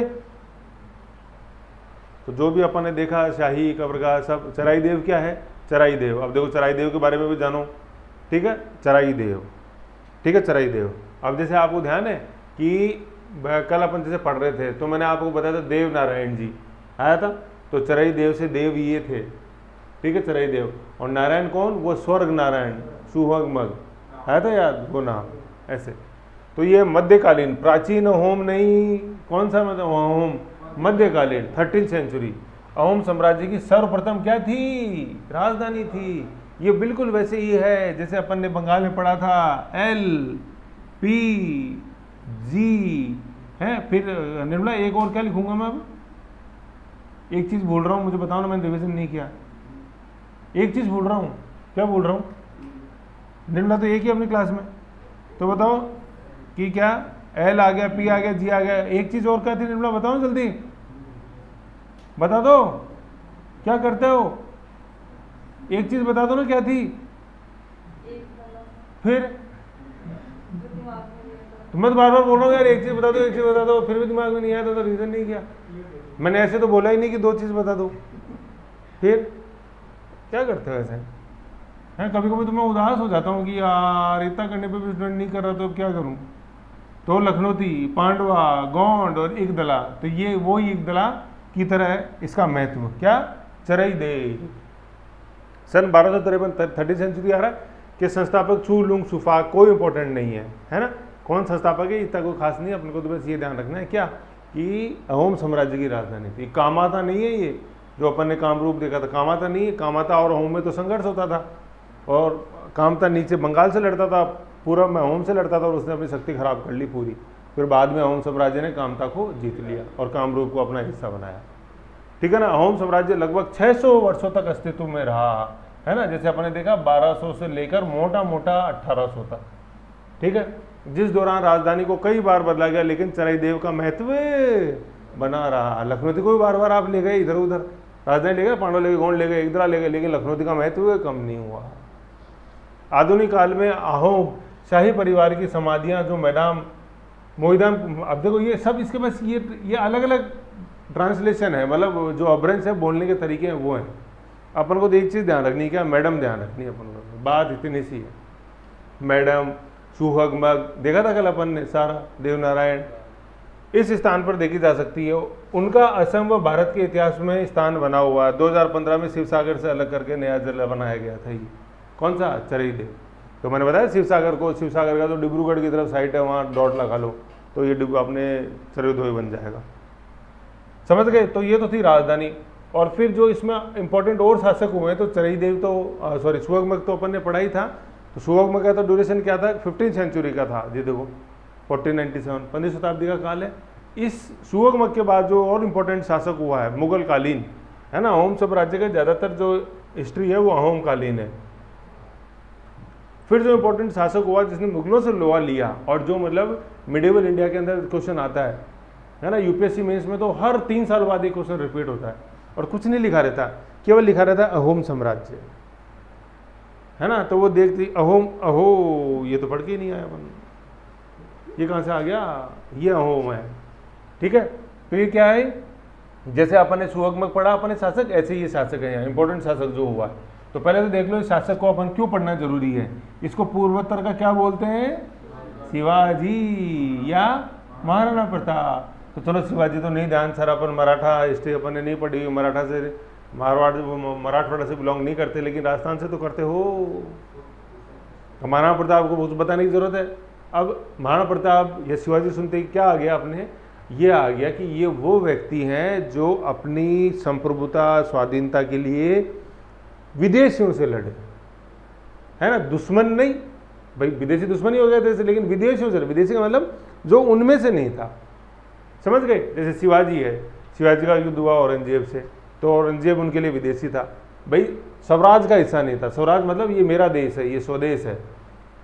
तो जो भी अपन ने देखा शाही कब्रगाह सब, चराई देव क्या है? चराई देव। अब देखो चराई देव के बारे में भी जानो, ठीक है, चराई देव, ठीक है, चराई देव। अब जैसे आपको ध्यान है कि कल अपन जैसे पढ़ रहे थे तो मैंने आपको बताया था देव नारायण जी आया था, तो चराई देव से देव ये थे, ठीक है, चराई देव। और नारायण कौन? वो स्वर्ग नारायण, सुहगमग, आया था याद वो नाम ऐसे। तो ये मध्यकालीन, प्राचीन अहोम नहीं, कौन सा मतलब अहोम? मध्यकालीन 13th सेंचुरी अहोम साम्राज्य की सर्वप्रथम क्या थी? राजधानी थी। ये बिल्कुल वैसे ही है जैसे अपन ने बंगाल में पढ़ा था, LPG है। फिर निर्मला एक और क्या लिखूंगा मैं अब? एक चीज भूल रहा हूँ, मुझे बताओ ना, मैंने रिविजन नहीं किया। एक चीज भूल रहा हूँ, क्या भूल रहा हूँ निर्मला? तो एक ही अपनी क्लास में, तो बताओ कि क्या? L आ गया, P आ गया, G आ गया, एक चीज और क्या थी निर्मला? बताओ जल्दी, बता दो, क्या करते हो? एक चीज बता दो ना, क्या थी? फिर तो मैं तो बार बार बोल रहा हूँ यार, एक चीज बता दो, एक चीज बता दो, फिर भी दिमाग में नहीं आया तो रीजन नहीं किया मैंने। ऐसे तो बोला ही नहीं कि दो चीज बता दो, फिर क्या करते हो ऐसे हैं? कभी कभी तो मैं उदास हो जाता हूँ कि यार इतना करने पे भी स्टूडेंट नहीं कर रहा, तो अब क्या करूँ? तो लखनौती, पांडवा, गोंड और इकदला, तो ये वो इकदला की तरह है इसका महत्व। क्या? चराई देव सन 1253, 30th सेंचुरी आ रहा है कि संस्थापक छू लुंग सुफा, कोई इंपॉर्टेंट नहीं है ना, कौन संस्थापक है इतना कोई खास नहीं है, अपन को तो बस ये ध्यान रखना है क्या कि अहोम साम्राज्य की राजधानी थी। कामाता नहीं है ये जो अपन ने कामरूप देखा था, कामाता नहीं है। कामाता और अहोम में तो संघर्ष होता था, और कामता नीचे बंगाल से लड़ता था, पूरा में अहोम से लड़ता था, और उसने अपनी शक्ति खराब कर ली पूरी। फिर बाद में अहोम साम्राज्य ने कामता को जीत लिया और कामरूप को अपना हिस्सा बनाया, ठीक है ना। अहोम साम्राज्य लगभग 600 वर्षों तक अस्तित्व में रहा, है ना। जैसे अपने देखा 1200 से लेकर मोटा मोटा 1800 तक, ठीक है, जिस दौरान राजधानी को कई बार बदला गया, लेकिन चराई देव का महत्व बना रहा। लखनौती को भी बार बार आप ले गए इधर उधर, राजधानी ले गए, पांडव ले गए, गोंड ले गए, इकदरा ले गए, लेकिन लखनौती का महत्व कम नहीं हुआ। आधुनिक काल में अहोम शाही परिवार की समाधियां जो मैदान मोईदान, अब देखो ये सब इसके पास ये अलग अलग ट्रांसलेशन है, मतलब जो अब्रेंस है बोलने के तरीके हैं वो हैं। अपन को तो एक चीज़ ध्यान रखनी है, क्या? मैडम ध्यान रखनी है अपन को, बात इतनी सी है। मैडम, सुहगमग देखा था कल अपन ने सारा, देवनारायण इस स्थान पर देखी जा सकती है। उनका असम व भारत के इतिहास में स्थान बना हुआ है। 2015 में शिवसागर से अलग करके नया जिला बनाया गया था। ये कौन सा? चराई देव। तो मैंने बताया शिवसागर को, शिवसागर का तो डिब्रूगढ़ की तरफ साइट है, वहाँ डॉट लगा लो तो ये अपने चराई बन जाएगा। समझ गए? तो ये तो थी राजधानी। और फिर जो इसमें इंपॉर्टेंट और शासक हुए हैं, तो चराई देव तो सॉरी सुहगमग तो अपन ने पढ़ा ही था। तो सुहगमग का तो ड्यूरेशन क्या था? 15th सेंचुरी का था। ये देखो 1497, 15वीं शताब्दी का काल है। इस सुहगमग के बाद जो और इम्पोर्टेंट शासक हुआ है मुगल कालीन, है ना। अहोम साम्राज्य का ज़्यादातर जो हिस्ट्री है वो अहोम कालीन है। फिर जो इम्पोर्टेंट शासक हुआ जिसने मुगलों से लोहा लिया, और जो मतलब मिडिवल इंडिया के अंदर क्वेश्चन आता है ना, यूपीएससी मेंस में तो हर 3 साल बाद एक क्वेश्चन रिपीट होता है, और कुछ नहीं लिखा रहता, केवल लिखा रहता है अहोम साम्राज्य, है ना। तो वो देखती अहोम, अहो ये तो पढ़ के ही नहीं आया अपन, ये कहाँ से आ गया? ये अहोम है, ठीक है। तो ये क्या है? जैसे अपन ने सुहगमग पढ़ा अपन ने शासक, ऐसे ये शासक है यहाँ इंपॉर्टेंट शासक जो हुआ है। तो पहले तो देख लो इस शासक को अपन क्यों पढ़ना जरूरी है। इसको पूर्वोत्तर का क्या बोलते हैं? शिवाजी या महाराणा प्रताप। तो चलो शिवाजी तो नहीं, ध्यान सर अपन मराठा हिस्ट्री अपन ने नहीं पढ़ी, मराठा से मराठवाड़ा से बिलोंग नहीं करते, लेकिन राजस्थान से तो करते हो। तो महाराणा प्रताप को कुछ बताने की जरूरत है। अब महाराणा प्रताप या शिवाजी सुनते ही क्या आ गया अपने? ये आ गया कि ये वो व्यक्ति हैं जो अपनी संप्रभुता स्वाधीनता के लिए विदेशियों से लड़े, है ना। दुश्मन नहीं, भाई विदेशी दुश्मनी हो गए थे, लेकिन विदेशियों से, विदेशी का मतलब जो उनमें से नहीं था, समझ गए। जैसे शिवाजी है, शिवाजी का युद्ध हुआ औरंगजेब से, तो औरंगजेब उनके लिए विदेशी था, भाई स्वराज का हिस्सा नहीं था। स्वराज मतलब ये मेरा देश है, ये स्वदेश है,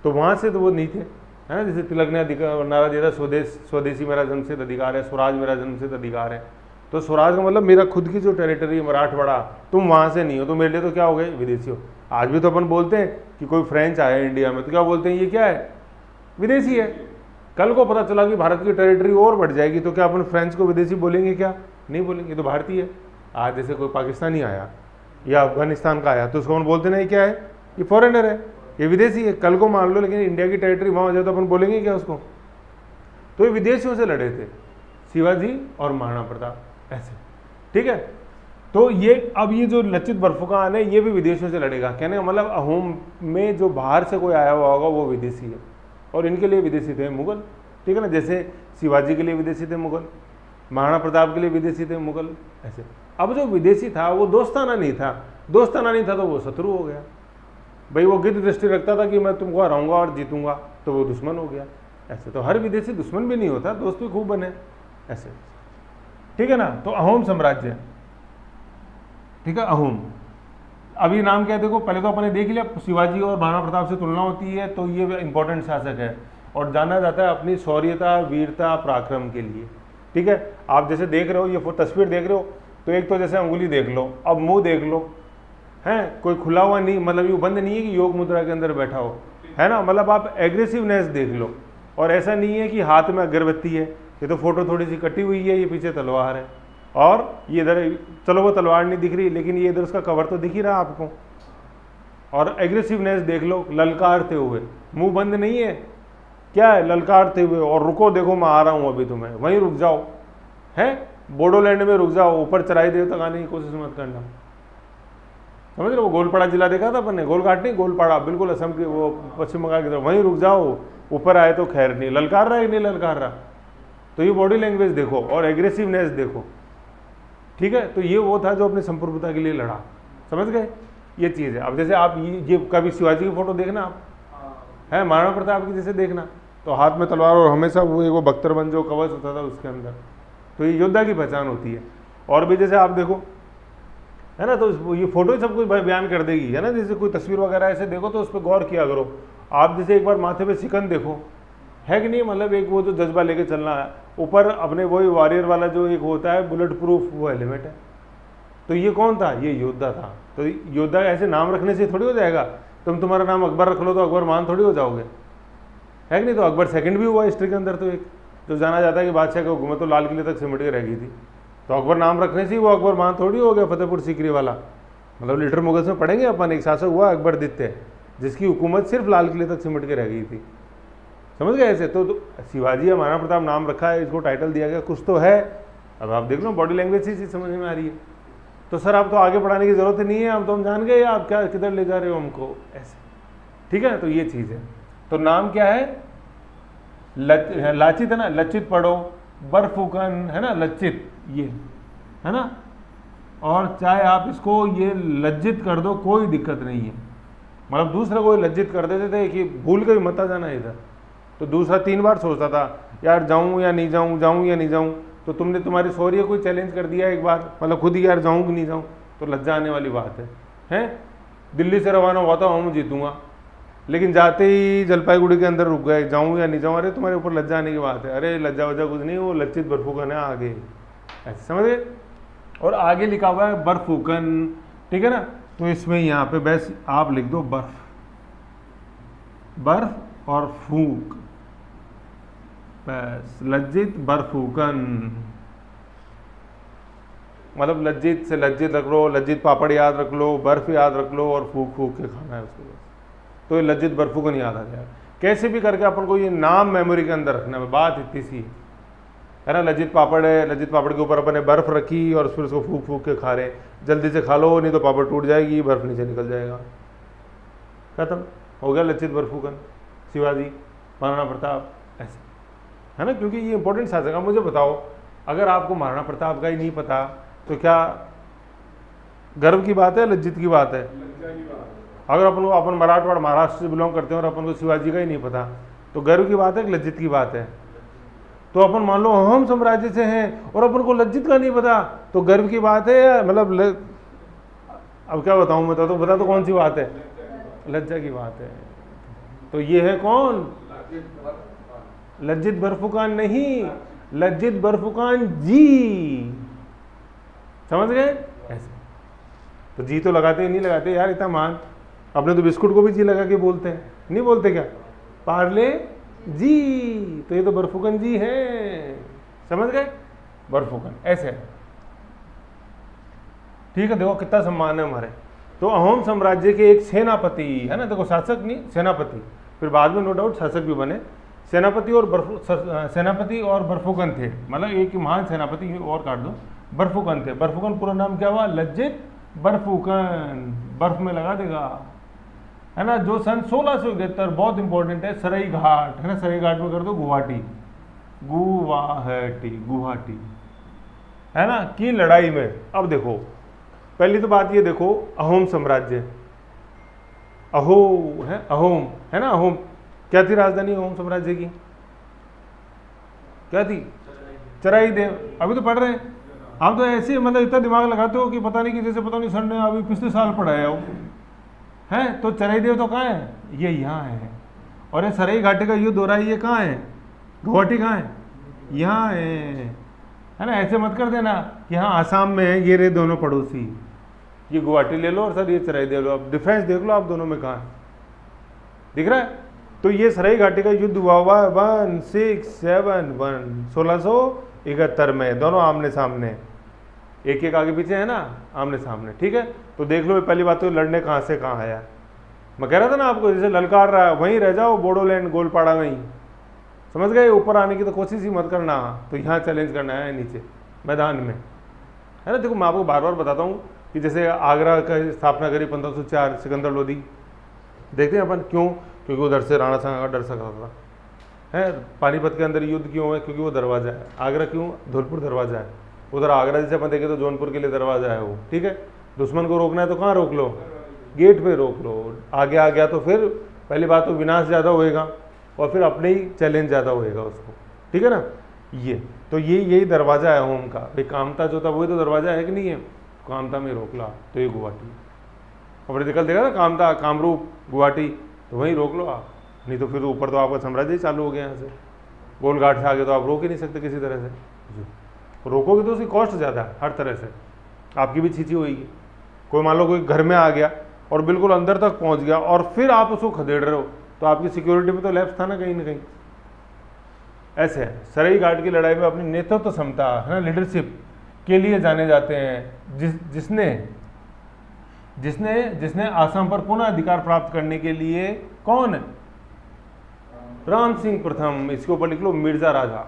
तो वहाँ से तो वो नहीं थे, है ना। जैसे तिलक ने नारा दिया था, स्वदेशी मेरा जन्मसिद्ध अधिकार है, स्वराज मेरा जन्मसिद्ध अधिकार है। तो स्वराज का मतलब मेरा खुद की जो टेरिटरी है मराठवाड़ा, तुम वहाँ से नहीं हो, तो मेरे लिए तो क्या हो गए? विदेशी हो। आज भी तो अपन बोलते हैं कि कोई फ्रेंच आया इंडिया में तो क्या बोलते हैं, ये क्या है, विदेशी है। कल को पता चला कि भारत की टेरिटरी और बढ़ जाएगी तो क्या अपन फ्रेंच को विदेशी बोलेंगे, क्या नहीं बोलेंगे, तो भारतीय है। आज जैसे कोई पाकिस्तानी आया या अफगानिस्तान का आया तो उसको अपन बोलते नहीं क्या है, ये फॉरेनर है, ये विदेशी है। कल को मान लो लेकिन इंडिया की टेरिटरी वहाँ हो जाए तो अपन बोलेंगे क्या उसको। तो ये विदेशियों से लड़े थे शिवाजी और महाराणा प्रताप ऐसे, ठीक है। तो ये अब ये जो लचित बरफुकान है ये भी विदेशियों से लड़ेगा, कहने का मतलब अहोम में जो बाहर से कोई आया हुआ होगा वो विदेशी है, और इनके लिए विदेशी थे मुगल, ठीक है ना। जैसे शिवाजी के लिए विदेशी थे मुगल, महाराणा प्रताप के लिए विदेशी थे मुगल, ऐसे। अब जो विदेशी था वो दोस्ताना नहीं था, दोस्ताना नहीं था तो वो शत्रु हो गया। भाई वो गिद्ध दृष्टि रखता था कि मैं तुमको हराऊंगा और जीतूंगा, तो वो दुश्मन हो गया, ऐसे। तो हर विदेशी दुश्मन भी नहीं होता, दोस्त भी खूब बने, ऐसे, ठीक है ना। तो अहोम साम्राज्य, ठीक है, अहोम। अब ये नाम क्या है देखो, पहले तो अपने देख लिया शिवाजी और महाराणा प्रताप से तुलना होती है तो ये इंपॉर्टेंट शासक है और जाना जाता है अपनी शौर्यता, वीरता, पराक्रम के लिए, ठीक है। आप जैसे देख रहे हो ये तस्वीर देख रहे हो तो एक तो जैसे अंगुली देख लो, अब मुंह देख लो, हैं कोई खुला हुआ नहीं, मतलब ये बंद नहीं है कि योग मुद्रा के अंदर बैठा हो, है ना। मतलब आप एग्रेसिवनेस देख लो, और ऐसा नहीं है कि हाथ में अगरबत्ती है, ये तो फोटो थोड़ी सी कटी हुई है, ये पीछे तलवार है, और ये इधर चलो वो तलवार नहीं दिख रही लेकिन ये इधर उसका कवर तो दिख ही रहा आपको। और एग्रेसिवनेस देख लो, ललकारते हुए, मुंह बंद नहीं है, क्या है, ललकारते हुए, और रुको देखो मैं आ रहा हूँ अभी तुम्हें, वहीं रुक जाओ, है बोडोलैंड में रुक जाओ, ऊपर चराई देव तक आने की कोशिश मत करना, समझ रहे हो। वो गोलपाड़ा जिला देखा था अपन ने, गोलघाट नहीं, गोलपाड़ा, बिल्कुल असम की वो पश्चिम बंगाल की तरफ, वहीं रुक जाओ, ऊपर आए तो खैर नहीं, ललकार रहा है कि नहीं ललकार रहा। तो ये बॉडी लैंग्वेज देखो और एग्रेसिवनेस देखो, ठीक है। तो ये वो था जो अपनी संप्रभुता के लिए लड़ा, समझ गए, ये चीज़ है। अब जैसे आप ये कभी शिवाजी की फोटो देखना आप, है महाराणा प्रताप की जैसे देखना, तो हाथ में तलवार और हमेशा वो बख्तरबंद जो कवच होता था उसके अंदर, तो ये योद्धा की पहचान होती है। और भी जैसे आप देखो, है ना, तो ये फोटो ही सब कुछ बयान कर देगी, है ना। जैसे कोई तस्वीर वगैरह ऐसे देखो तो उस पर गौर किया करो आप। जैसे एक बार माथे पे शिकन देखो, है कि नहीं, मतलब एक वो जो जज्बा लेके चलना है, ऊपर अपने वही वॉरियर वाला जो एक होता है बुलेट प्रूफ वो हेलमेट है, तो ये कौन था, ये योद्धा था। तो योद्धा ऐसे नाम रखने से थोड़ी हो जाएगा, तुम्हारा नाम अकबर रख लो तो अकबर मान थोड़ी हो जाओगे, है कि नहीं। तो अकबर सेकंड भी हुआ हिस्ट्री के अंदर, तो एक जो जाना जाता है कि बादशाह की हुकूमत तो लाल किले तक सिमट के रह गई थी, तो अकबर नाम रखने से ही वो अकबर मान थोड़ी हो गया, फतेहपुर सीकरी वाला। मतलब लिटर मुगल्स में पढ़ेंगे अपन, एक शासक हुआ अकबरदित्य जिसकी हुकूमत सिर्फ लाल किले तक सिमट के रह गई थी, समझ गए ऐसे। तो शिवाजी या महाराणा प्रताप नाम रखा है, इसको टाइटल दिया गया, कुछ तो है। अब आप देख लो बॉडी लैंग्वेज से चीज़ समझ में आ रही है। तो सर आप तो आगे बढ़ाने की जरूरत नहीं है, हम तो हम जान गए आप क्या किधर ले जा रहे हो हमको, ऐसे, ठीक है। तो ये चीज़ है। तो नाम क्या है, लाचित है ना, लचित पढ़ो, बरफुकन है ना, लचित ये है ना, और चाहे आप इसको ये लज्जित कर दो कोई दिक्कत नहीं है। मतलब दूसरा कोई लज्जित कर देते थे कि भूल के भी मत आ जाना इधर, तो दूसरा 3 बार सोचता था यार जाऊं या नहीं जाऊं, जाऊं या नहीं जाऊं। तो तुमने तुम्हारी शौर्य कोई चैलेंज कर दिया एक बार, मतलब खुद ही यार जाऊं कि नहीं जाऊं, तो लज्जा आने वाली बात है, हैं। दिल्ली से रवाना हुआ था हम जीतूंगा, लेकिन जाते ही जलपाईगुड़ी के अंदर रुक गए, जाऊं या नहीं जाऊं, अरे तुम्हारे ऊपर लज्जा आने की बात है, अरे लज्जा वज्जा कुछ नहीं, वो लचित बरफुकन है आगे, ऐसे समझ गए। और आगे लिखा हुआ है बरफुकन, ठीक है ना। तो इसमें यहाँ पे बस आप लिख दो बर्फ, बर्फ और फूक, बस लज्जित बरफुकन। मतलब लज्जित से लज्जित रख लो, लज्जित पापड़ याद रख लो, बर्फ याद रख लो, और फूक फूक के खाना है उसको, बस। तो ये लज्जित बरफुकन याद आ जाएगा। कैसे भी करके अपन को ये नाम मेमोरी के अंदर रखना है, बात इतनी सी है ना। लज्जित पापड़ है, लज्जित पापड़ के ऊपर अपन ने बर्फ रखी और फिर उसको फूक फूक के खा रहे, जल्दी से खा लो नहीं तो पापड़ टूट जाएगी, बर्फ नीचे निकल जाएगा, खत्म हो गया लज्जित बरफुकन। शिवाजी, महाराणा प्रताप, ऐसे, है ना। क्योंकि ये इंपॉर्टेंट शासक है। मुझे बताओ, अगर आपको महाराणा प्रताप का ही नहीं पता तो क्या गर्व की बात है, लज्जित की बात है? अगर अपन मराठवाड़ा महाराष्ट्र से बिलोंग करते हैं और अपन को शिवाजी का ही नहीं पता तो गर्व की बात है कि लज्जित की बात है? तो अपन मान लो अहोम साम्राज्य से हैं और अपन को लज्जित का नहीं पता तो गर्व की बात है या मतलब अब क्या बताऊं मैं, तो बता तो कौन सी बात है, लज्जा की बात है। तो ये है कौन, लज्जित बरफुकान नहीं, लज्जित बरफुकान जी, समझ गए ऐसे। तो जी तो लगाते ही नहीं लगाते यार इतना मान, अपने तो बिस्कुट को भी जी लगा के बोलते हैं, नहीं बोलते क्या, पार्ले जी, तो ये तो बरफुकन जी हैं, समझ गए, बरफुकन ऐसे है। ठीक है, देखो कितना सम्मान है हमारे। तो अहोम साम्राज्य के एक सेनापति है ना, देखो शासक नहीं सेनापति, फिर बाद में नो डाउट शासक भी बने। सेनापति और बरफुकन थे, मतलब एक महान सेनापति और काट दो, बरफुकन थे। बरफुकन पूरा नाम क्या हुआ, लज्जित बरफुकन, बर्फ में लगा देगा, है ना, जो सन 1671, बहुत इंपॉर्टेंट है, सराई घाट है ना, सराई घाट में कर दो गुवाहाटी, गुवाहाटी है ना, की लड़ाई में। अब देखो पहली तो बात ये देखो, अहोम साम्राज्य, अहोम है ना, अहोम क्या थी राजधानी अहोम साम्राज्य की, क्या थी, चराई देव। अभी तो पढ़ रहे हैं आप, तो ऐसे मतलब इतना दिमाग लगाते हो कि पता नहीं कि जैसे पता नहीं सर ने अभी पिछले साल पढ़ाया हो, है। तो चराई देव तो कहाँ है, ये यहाँ है। और ये सराई घाटी का युद्ध हो रहा है, ये कहाँ है, गुवाहाटी कहाँ है, यहाँ है ना। ऐसे मत कर देना कि हाँ आसाम में है, ये रहे दोनों पड़ोसी, ये गुवाहाटी ले लो और सर ये चराई दे लो। अब डिफरेंस देख लो आप दोनों में कहाँ है, दिख रहा है। तो ये सराई घाटी का युद्ध हुआ 1671 में, दोनों आमने सामने, एक एक आगे पीछे है ना, आमने सामने, ठीक है। तो देख लो पहली बात तो लड़ने कहाँ से कहाँ आया, मैं कह रहा था ना आपको, जैसे ललकार रहा है वहीं रह जाओ, बोडोलैंड गोलपाड़ा में ही, समझ गए। ऊपर आने की तो कोशिश ही मत करना, तो यहाँ चैलेंज करना है नीचे मैदान में, है ना। देखो मैं आपको बार बार बताता हूँ कि जैसे आगरा का स्थापना करी 1504 सिकंदर लोधी, देखते हैं अपन क्यों, क्योंकि उधर से राणा सांगा का डर सकता था, है। पानीपत के अंदर युद्ध क्यों है, क्योंकि वो दरवाजा है। आगरा क्यों, धौलपुर दरवाजा है, उधर आगरा जैसे अपन देखें तो जौनपुर के लिए दरवाजा है वो, ठीक है। दुश्मन को रोकना है तो कहाँ रोक लो, गेट पे रोक लो। आगे आ गया तो फिर पहली बात तो विनाश ज़्यादा होएगा और फिर अपने ही चैलेंज ज़्यादा होएगा उसको, ठीक है ना। ये तो यही दरवाजा है होम का भाई। कामता जो था वही तो दरवाजा है कि नहीं है, कामता में रोक ला तो ये गुवाहाटी। अपने निकल देगा ना कामता, कामरूप, गुवाहाटी, तो वहीं रोक लो आप, नहीं तो फिर ऊपर तो आपका साम्राज्य ही चालू हो गया यहाँ से। गोलघाट से आगे तो आप रोक ही नहीं सकते किसी तरह से, रोकोगे तो उसकी कॉस्ट ज़्यादा है, हर तरह से आपकी भी छींची होगी। कोई मान लो कोई घर में आ गया और बिल्कुल अंदर तक पहुंच गया और फिर आप उसको खदेड़ रहे हो, तो आपकी सिक्योरिटी में तो लैप्स था ना कहीं ना कहीं। ऐसे है, सराई घाट की लड़ाई में अपनी नेतृत्व क्षमता है ना, लीडरशिप के लिए जाने जाते हैं। जिसने आसाम पर पुनः अधिकार प्राप्त करने के लिए, कौन, राम सिंह प्रथम। इसके ऊपर लिख लो मिर्जा राजा,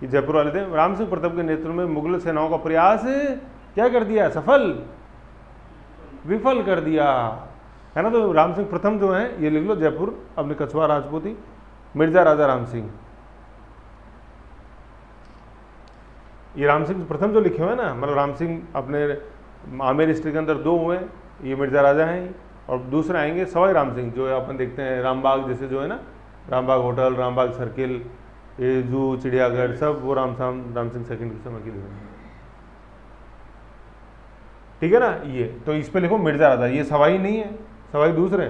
ये जयपुर वाले थे। राम सिंह प्रथम के नेतृत्व में मुगल सेनाओं का प्रयास क्या कर दिया, विफल कर दिया, है ना। तो राम सिंह प्रथम जो है ये लिख लो, जयपुर, अपने कछुआ राजपूती, मिर्जा राजा राम सिंह। ये राम सिंह प्रथम जो लिखे हुए हैं ना, मतलब राम सिंह अपने आमेर हिस्ट्री के अंदर 2 हुए, ये मिर्जा राजा हैं, और दूसरे आएंगे सवाई राम सिंह, जो अपन देखते हैं रामबाग जैसे जो है ना, रामबाग होटल, रामबाग सर्किल, ये जू, चिड़ियाघर, सब वो राम सिंह सेकंड के समय के लिए, ठीक है ना। ये तो इस पे लिखो मिर्जा राजा, ये सवाई नहीं है, सवाई दूसरे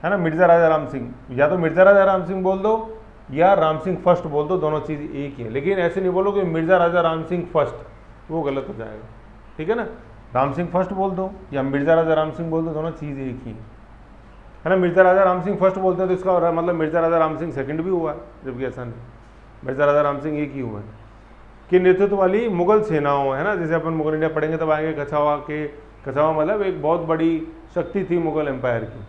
है ना, मिर्जा राजा राम सिंह। या तो मिर्जा राजा राम सिंह बोल दो या राम सिंह फर्स्ट बोल दो, दोनों चीज़ एक ही है। लेकिन ऐसे नहीं बोलो कि मिर्जा राजा राम सिंह फर्स्ट, वो गलत हो जाएगा, ठीक है ना। राम सिंह फर्स्ट बोल दो या मिर्जा राजा राम सिंह बोल दो, दोनों चीज़ एक ही है ना। मिर्जा राजा राम सिंह फर्स्ट बोलते हैं तो इसका मतलब मिर्जा राजा राम सिंह सेकंड भी हुआ है, जबकि ऐसा नहीं, मिर्जा राजा राम सिंह एक ही हुआ है। कि नेतृत्व वाली मुगल सेनाओं, है ना, जैसे अपन मुगल इंडिया पढ़ेंगे तब आएंगे, कछावा मतलब एक बहुत बड़ी शक्ति थी मुगल एम्पायर की।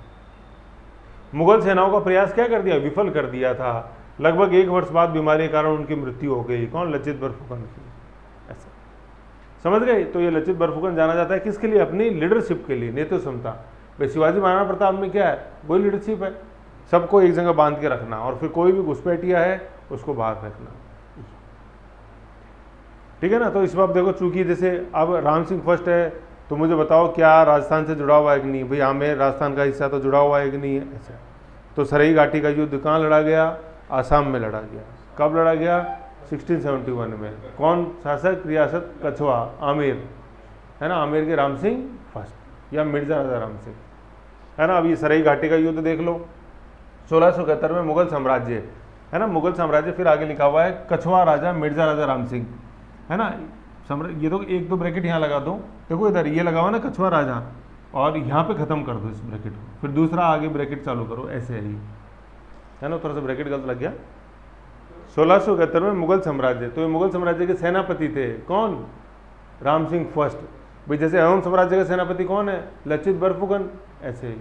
मुगल सेनाओं का प्रयास क्या कर दिया, विफल कर दिया था। लगभग 1 वर्ष बाद बीमारी के कारण उनकी मृत्यु हो गई। कौन, लचित बरफुकन की, ऐसा समझ गए। तो ये लचित बरफुकन जाना जाता है किसके लिए, अपनी लीडरशिप के लिए, नेतृत्व क्षमता। भाई शिवाजी महाराणा प्रताप में क्या है, वही लीडरशिप है, सबको एक जगह बांध के रखना, और फिर कोई भी घुसपैठिया है उसको बाहर फेंकना, ठीक है ना। तो इस बार देखो, चूंकि जैसे अब राम सिंह फर्स्ट है, तो मुझे बताओ क्या राजस्थान से जुड़ा हुआ है कि नहीं, भाई आमेर राजस्थान का हिस्सा तो जुड़ा हुआ है कि नहीं है, ऐसा। तो सराई घाटी का युद्ध कहाँ लड़ा गया, आसाम में लड़ा गया। कब लड़ा गया, 1671 में। कौन शासक, रियासत कछवा, आमेर, है ना, आमेर के राम सिंह फर्स्ट या मिर्जा राजा राम सिंह, है ना। अब ये सराई घाटी का युद्ध देख लो, 1671 में मुगल साम्राज्य, है ना, मुगल साम्राज्य। फिर आगे लिखा हुआ है कछवा राजा मिर्जा राजा राम सिंह, है ना। ये तो 1-2 ब्रैकेट यहाँ लगा दो, देखो इधर ये लगा हुआ ना कछवा राजा, और यहाँ पे ख़त्म कर दो इस ब्रैकेट को, फिर दूसरा आगे ब्रैकेट चालू करो, ऐसे ही है ना। थोड़ा सा ब्रैकेट गलत लग गया। 1671 में मुगल साम्राज्य, तो ये मुगल साम्राज्य के सेनापति थे कौन? राम सिंह फर्स्ट। भाई जैसे अहोम साम्राज्य का सेनापति कौन है? लचित बरफुकन, ऐसे ही,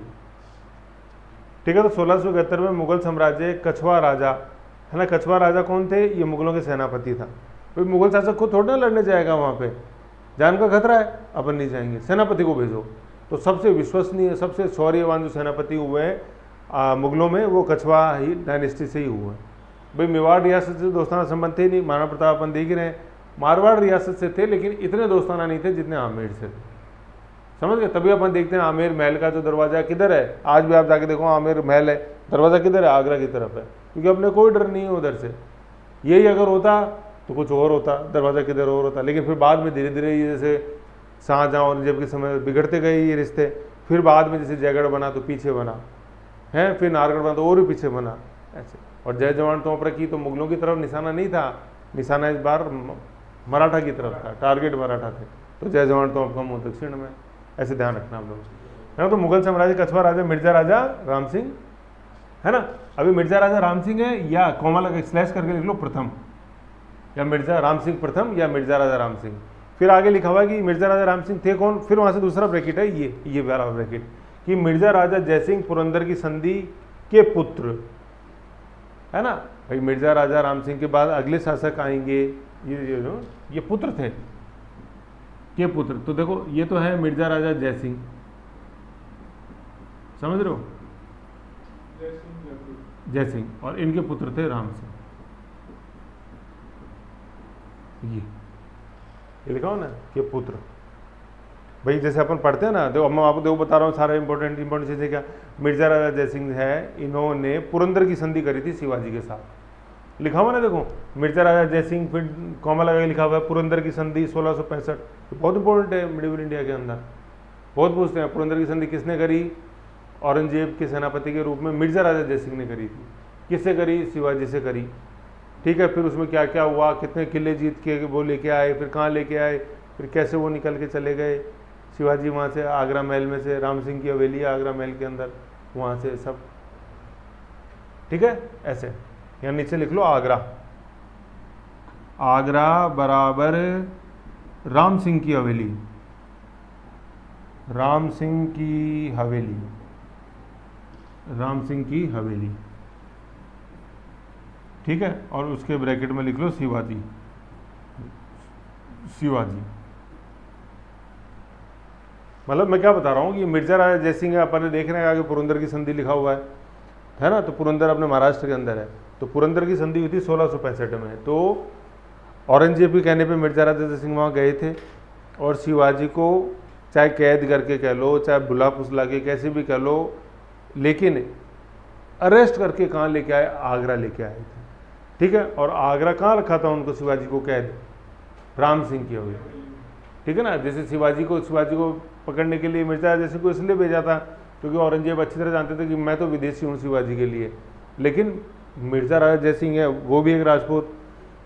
ठीक है। तो 1671 में मुगल साम्राज्य, कछवा राजा है ना, कछवा राजा कौन थे? ये मुगलों के सेनापति था। भाई मुगल शासक खुद थोड़ा ना लड़ने जाएगा वहाँ पे, जान का खतरा है, अपन नहीं जाएंगे, सेनापति को भेजो। तो सबसे विश्वसनीय, सबसे शौर्यवान जो सेनापति हुए हैं मुगलों में, वो कछवा ही डायनेस्टी से ही हुए। भाई मेवाड़ रियासत से दोस्ताना संबंध थे नहीं, महाराणा प्रताप अपन देख ही रहे हैं, मारवाड़ रियासत से थे, लेकिन इतने दोस्ताना नहीं थे जितने आमेर से थे, समझ गए। तभी अपन देखते हैं आमेर महल का जो दरवाजा किधर है, आज भी आप जाके देखो आमेर महल है, दरवाजा किधर है? आगरा की तरफ है, क्योंकि अपने कोई डर नहीं है उधर से। यही अगर होता तो कुछ और होता, दरवाजा किधर और होता। लेकिन फिर बाद में धीरे धीरे ये जैसे शाहजहाँ और औरंगजेब के समय बिगड़ते गए ये रिश्ते, फिर बाद में जैसे जयगढ़ बना तो पीछे बना है, फिर नारगढ़ बना तो और भी पीछे बना, ऐसे। और जय जवान तोमरा की तो मुगलों की तरफ निशाना नहीं था, निशाना इस बार मराठा की तरफ था, टारगेट मराठा थे। तो जय जवान तोमरा का मुंह दक्षिण में, ऐसे ध्यान रखना आप लोग, है ना। तो मुगल साम्राज्य, कछवा राजा, मिर्जा राजा राम सिंह, है ना। अभी मिर्जा राजा राम सिंह है, या कोमा लगा स्लैश करके लिख लो प्रथम, या मिर्जा राम सिंह प्रथम, या मिर्जा राजा राम सिंह। फिर आगे लिखा हुआ है कि मिर्जा राजा राम सिंह थे कौन? फिर वहां से दूसरा ब्रैकेट है ये वाला ब्रैकेट, कि मिर्जा राजा जयसिंह पुरंदर की संधि के पुत्र, है ना। भाई मिर्जा राजा राम सिंह के बाद अगले शासक आएंगे, ये पुत्र थे, के पुत्र। तो देखो ये तो है मिर्जा राजा जयसिंह, समझ रहे हो, जयसिंह, और इनके पुत्र थे राम सिंह। ये लिखा हो ना, के पुत्र। भाई जैसे अपन पढ़ते हैं ना, देखो मैं आपको देखो बता रहा हूँ सारा इंपॉर्टेंट चीज़ें क्या। मिर्जा राजा जयसिंह है, इन्होंने पुरंदर की संधि करी थी शिवाजी के साथ, लिखा हुआ ना देखो, मिर्जा राजा जयसिंह, फिर कॉमा लगा लिखा हुआ है पुरंदर की संधि 1665। बहुत इंपॉर्टेंट है मिडिवल इंडिया के अंदर, बहुत पूछते हैं पुरंदर की संधि किसने करी? औरंगजेब के सेनापति के रूप में मिर्जा राजा जयसिंह ने करी थी। किससे करी? शिवाजी से करी, ठीक है। फिर उसमें क्या क्या हुआ, कितने किले जीत के वो लेके आए, फिर कहाँ लेके आए, फिर कैसे वो निकल के चले गए शिवाजी वहाँ से, आगरा महल में से, राम सिंह की हवेली है आगरा महल के अंदर, वहाँ से सब, ठीक है। ऐसे यहाँ नीचे लिख लो आगरा, आगरा बराबर राम सिंह की हवेली, राम सिंह की हवेली, राम सिंह की हवेली, ठीक है। और उसके ब्रैकेट में लिख लो शिवाजी, शिवाजी। मतलब मैं क्या बता रहा हूँ कि मिर्जा राजा जयसिंह है, अपन ने देख रहे हैं आगे पुरंदर की संधि लिखा हुआ है ना। तो पुरंदर अपने महाराष्ट्र के अंदर है, तो पुरंदर की संधि हुई थी 1665 में। तो औरंगजेब के कहने पे मिर्जा राजा जयसिंह वहाँ गए थे, और शिवाजी को चाहे कैद करके कह लो, चाहे बुला फुसला के कैसे भी कह लो, लेकिन अरेस्ट करके कहाँ लेके आए? आगरा लेके आए थे, ठीक है। और आगरा कहाँ रखा था उनको शिवाजी को कैद? राम सिंह की हवेली, ठीक है ना। जैसे शिवाजी को पकड़ने के लिए मिर्जा राजा जयसिंह को इसलिए भेजा था क्योंकि औरंगजेब अच्छी तरह जानते थे कि मैं तो विदेशी हूँ शिवाजी के लिए, लेकिन मिर्जा राजा जयसिंह है वो भी एक राजपूत,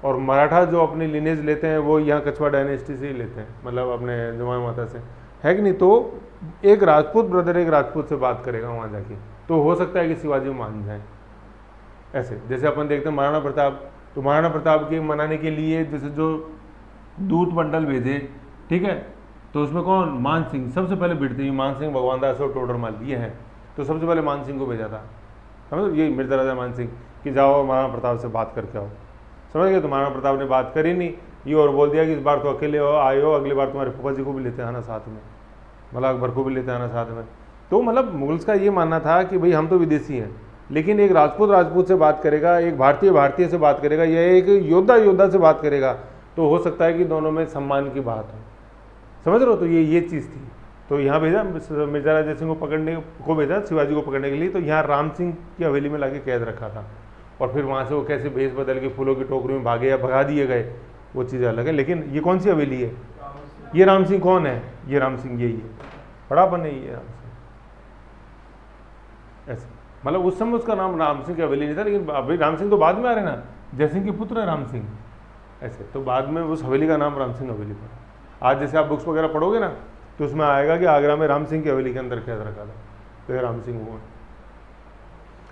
और मराठा जो अपनी लिनेज लेते हैं वो यहाँ कछवा डायनेस्टी से ही लेते हैं, मतलब अपने जमाई माता से, है कि नहीं। तो एक राजपूत ब्रदर एक राजपूत से बात करेगा वहाँ जाके, तो हो सकता है कि शिवाजी मान जाए। ऐसे जैसे अपन देखते हैं महाराणा प्रताप, तो महाराणा प्रताप के मनाने के लिए जैसे जो दूत मंडल भेजे, ठीक है, तो उसमें कौन? मान सिंह सबसे पहले भिड़ते, मान सिंह, भगवान दास और टोडरमल ये हैं, तो सबसे पहले मान सिंह को भेजा था, समझ। ये मिर्जा राजा मान सिंह कि जाओ महाराणा प्रताप से बात करके आओ, समझ गए। तो महाराणा प्रताप ने बात करी नहीं, ये और बोल दिया कि इस बार तो अकेले आए हो, अगली बार तुम्हारे फूफा जी को भी लेते आना साथ में, मतलब अकबर को भी लेते आना साथ में। तो मतलब मुगल्स का ये मानना था कि भाई हम तो विदेशी हैं, लेकिन एक राजपूत से बात करेगा, एक भारतीय से बात करेगा, या एक योद्धा से बात करेगा, तो हो सकता है कि दोनों में सम्मान की बात हो, समझ रहे हो। तो ये चीज़ थी। तो यहाँ भेजा मिर्जा राजा जयसिंह को पकड़ने को भेजा, शिवाजी को पकड़ने के लिए। तो यहाँ राम सिंह की हवेली में लाके कैद रखा था, और फिर वहाँ से वो कैसे भेष बदल के फूलों की टोकरी में भागे या भगा दिए गए, वो चीज़ अलग है। लेकिन ये कौन सी हवेली है? ये राम सिंह कौन है? ये राम सिंह यही है, बड़ा बन नहीं है राम सिंह, ऐसे। मतलब उस समय उसका नाम राम सिंह की हवेली नहीं था, लेकिन अभी राम सिंह तो बाद में आ रहे ना, जयसिंह के पुत्र है राम सिंह, ऐसे। तो बाद में उस हवेली का नाम राम सिंह हवेली पड़ा। आज जैसे आप बुक्स वगैरह पढ़ोगे ना, तो उसमें आएगा कि आगरा में राम सिंह की हवेली के अंदर कैद रखा था, तो ये राम सिंह हुआ।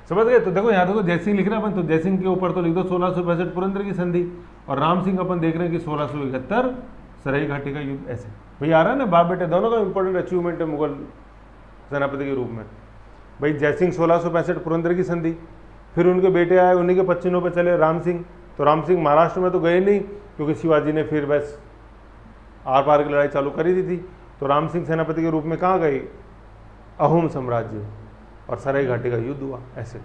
समझ गए? तो देखो यहाँ देखो जयसिंह लिख रहे हैं अपन, तो जयसिंह के ऊपर तो लिख दो 1665 पुरंदर की संधि, और राम सिंह अपन देख रहे हैं कि 1671 सराई घाटी का युद्ध। ऐसे भाई आ रहा है ना, बाप बेटे दोनों का इंपॉर्टेंट अचीवमेंट है मुगल सेनापति के रूप में। भाई जयसिंह 1665 पुरंदर की संधि, फिर उनके बेटे आए, उन्हीं के पच्चीनों पे चले राम सिंह। तो राम सिंह महाराष्ट्र में तो गए नहीं, क्योंकि शिवाजी ने फिर बस आर पार की लड़ाई चालू करी दी थी। तो राम सिंह सेनापति के रूप में कहाँ गए? अहोम साम्राज्य, और सराई घाटी का युद्ध हुआ। ऐसे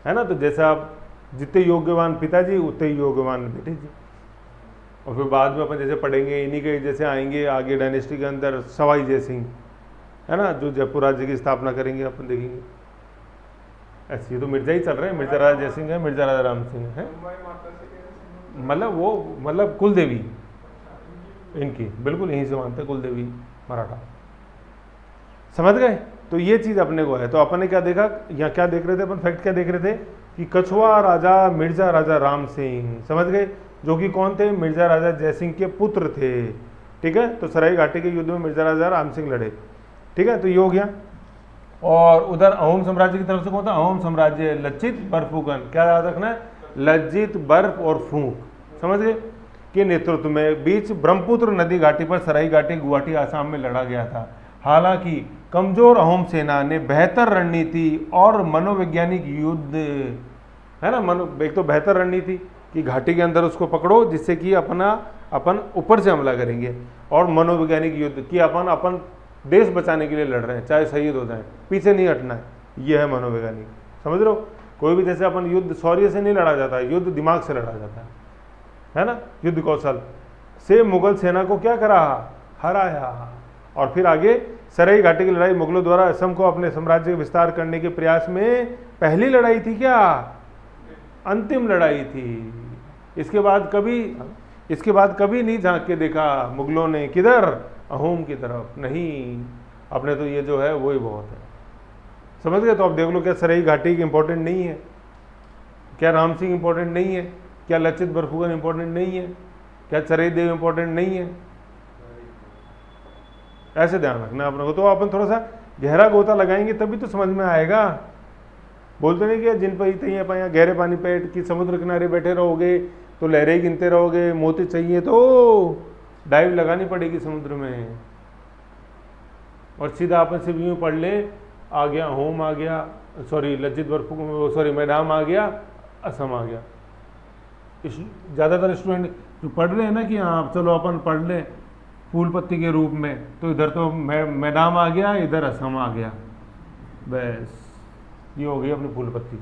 है ना। तो जैसे आप जितने योग्यवान पिताजी उतने ही योग्यवान बेटे जी। और फिर बाद में अपन जैसे पढ़ेंगे, इन्हीं के जैसे आएंगे आगे डायनेस्टी के अंदर सवाई जय सिंह, है ना, जो जयपुर राज्य की स्थापना करेंगे, अपन देखेंगे। ऐसे तो मिर्जा ही चल रहे हैं, मिर्जा राजा जय सिंह है, मिर्जा राजा राम सिंह है, मतलब वो मतलब कुल देवी इनकी, बिल्कुल यहीं से मानते हैं कुल देवी मराठा। समझ गए? तो ये चीज़ अपने को है। तो अपन ने क्या देखा, यहाँ क्या देख रहे थे अपन, फैक्ट क्या देख रहे थे कि कछुआ राजा मिर्जा राजा राम सिंह, समझ गए, जो कि कौन थे? मिर्जा राजा जयसिंह के पुत्र थे। ठीक है। तो सराई घाटी के युद्ध में मिर्जा राजा राम सिंह लड़े। ठीक है। तो ये हो गया। और उधर अहोम साम्राज्य की तरफ से कौन था? अहोम साम्राज्य लज्जित बर्फुकन, क्या याद रखना है? लज्जित बर्फ और फूंक, समझ गए, के नेतृत्व में बीच ब्रह्मपुत्र नदी घाटी पर सराई घाटी गुवाहाटी आसाम में लड़ा गया था। हालांकि कमजोर अहोम सेना ने बेहतर रणनीति और मनोवैज्ञानिक युद्ध, है ना, एक तो बेहतर रणनीति कि घाटी के अंदर उसको पकड़ो जिससे कि अपन ऊपर से हमला करेंगे, और मनोवैज्ञानिक युद्ध कि अपन देश बचाने के लिए लड़ रहे हैं, चाहे शहीद हो जाए, पीछे नहीं हटना है। ये है मनोवैज्ञानिक। समझ रहे हो? कोई भी जैसे अपन युद्ध शौर्य से नहीं लड़ा जाता है, युद्ध दिमाग से लड़ा जाता है ना। युद्ध कौशल से मुगल सेना को क्या करा? हराया। और फिर आगे सराई घाटी की लड़ाई मुगलों द्वारा असम को अपने साम्राज्य का विस्तार करने के प्रयास में पहली लड़ाई थी क्या? अंतिम लड़ाई थी। इसके बाद कभी नहीं झांक के देखा मुगलों ने, किधर? अहोम की तरफ नहीं। अपने तो ये जो है वो ही बहुत है। समझ गए? तो अब देख लो, क्या सराई घाटी की इंपॉर्टेंट नहीं है? क्या राम सिंह इंपॉर्टेंट नहीं है? क्या लचित बरफुकन इंपॉर्टेंट नहीं है? क्या सराई देव इंपॉर्टेंट नहीं है? ऐसे ध्यान रखना अपने को। तो अपन थोड़ा सा गहरा गोता लगाएंगे तभी तो समझ में आएगा। बोलते नहीं कि जिन पर यहाँ गहरे पानी पे कि समुद्र किनारे बैठे रहोगे तो लहरें गिनते रहोगे, मोती चाहिए तो डाइव लगानी पड़ेगी समुद्र में। और सीधा अपन सिर्फ यूँ पढ़ ले, आ गया अहोम, आ गया सॉरी लज्जित बरफुकन, सॉरी मैदाम आ गया, असम आ गया। ज़्यादातर स्टूडेंट जो पढ़ रहे हैं ना कि हाँ चलो अपन पढ़ लें फूल पत्ती के रूप में, तो इधर तो मैदाम आ गया, इधर असम आ गया, बस ये हो गई अपनी फूल पत्ती।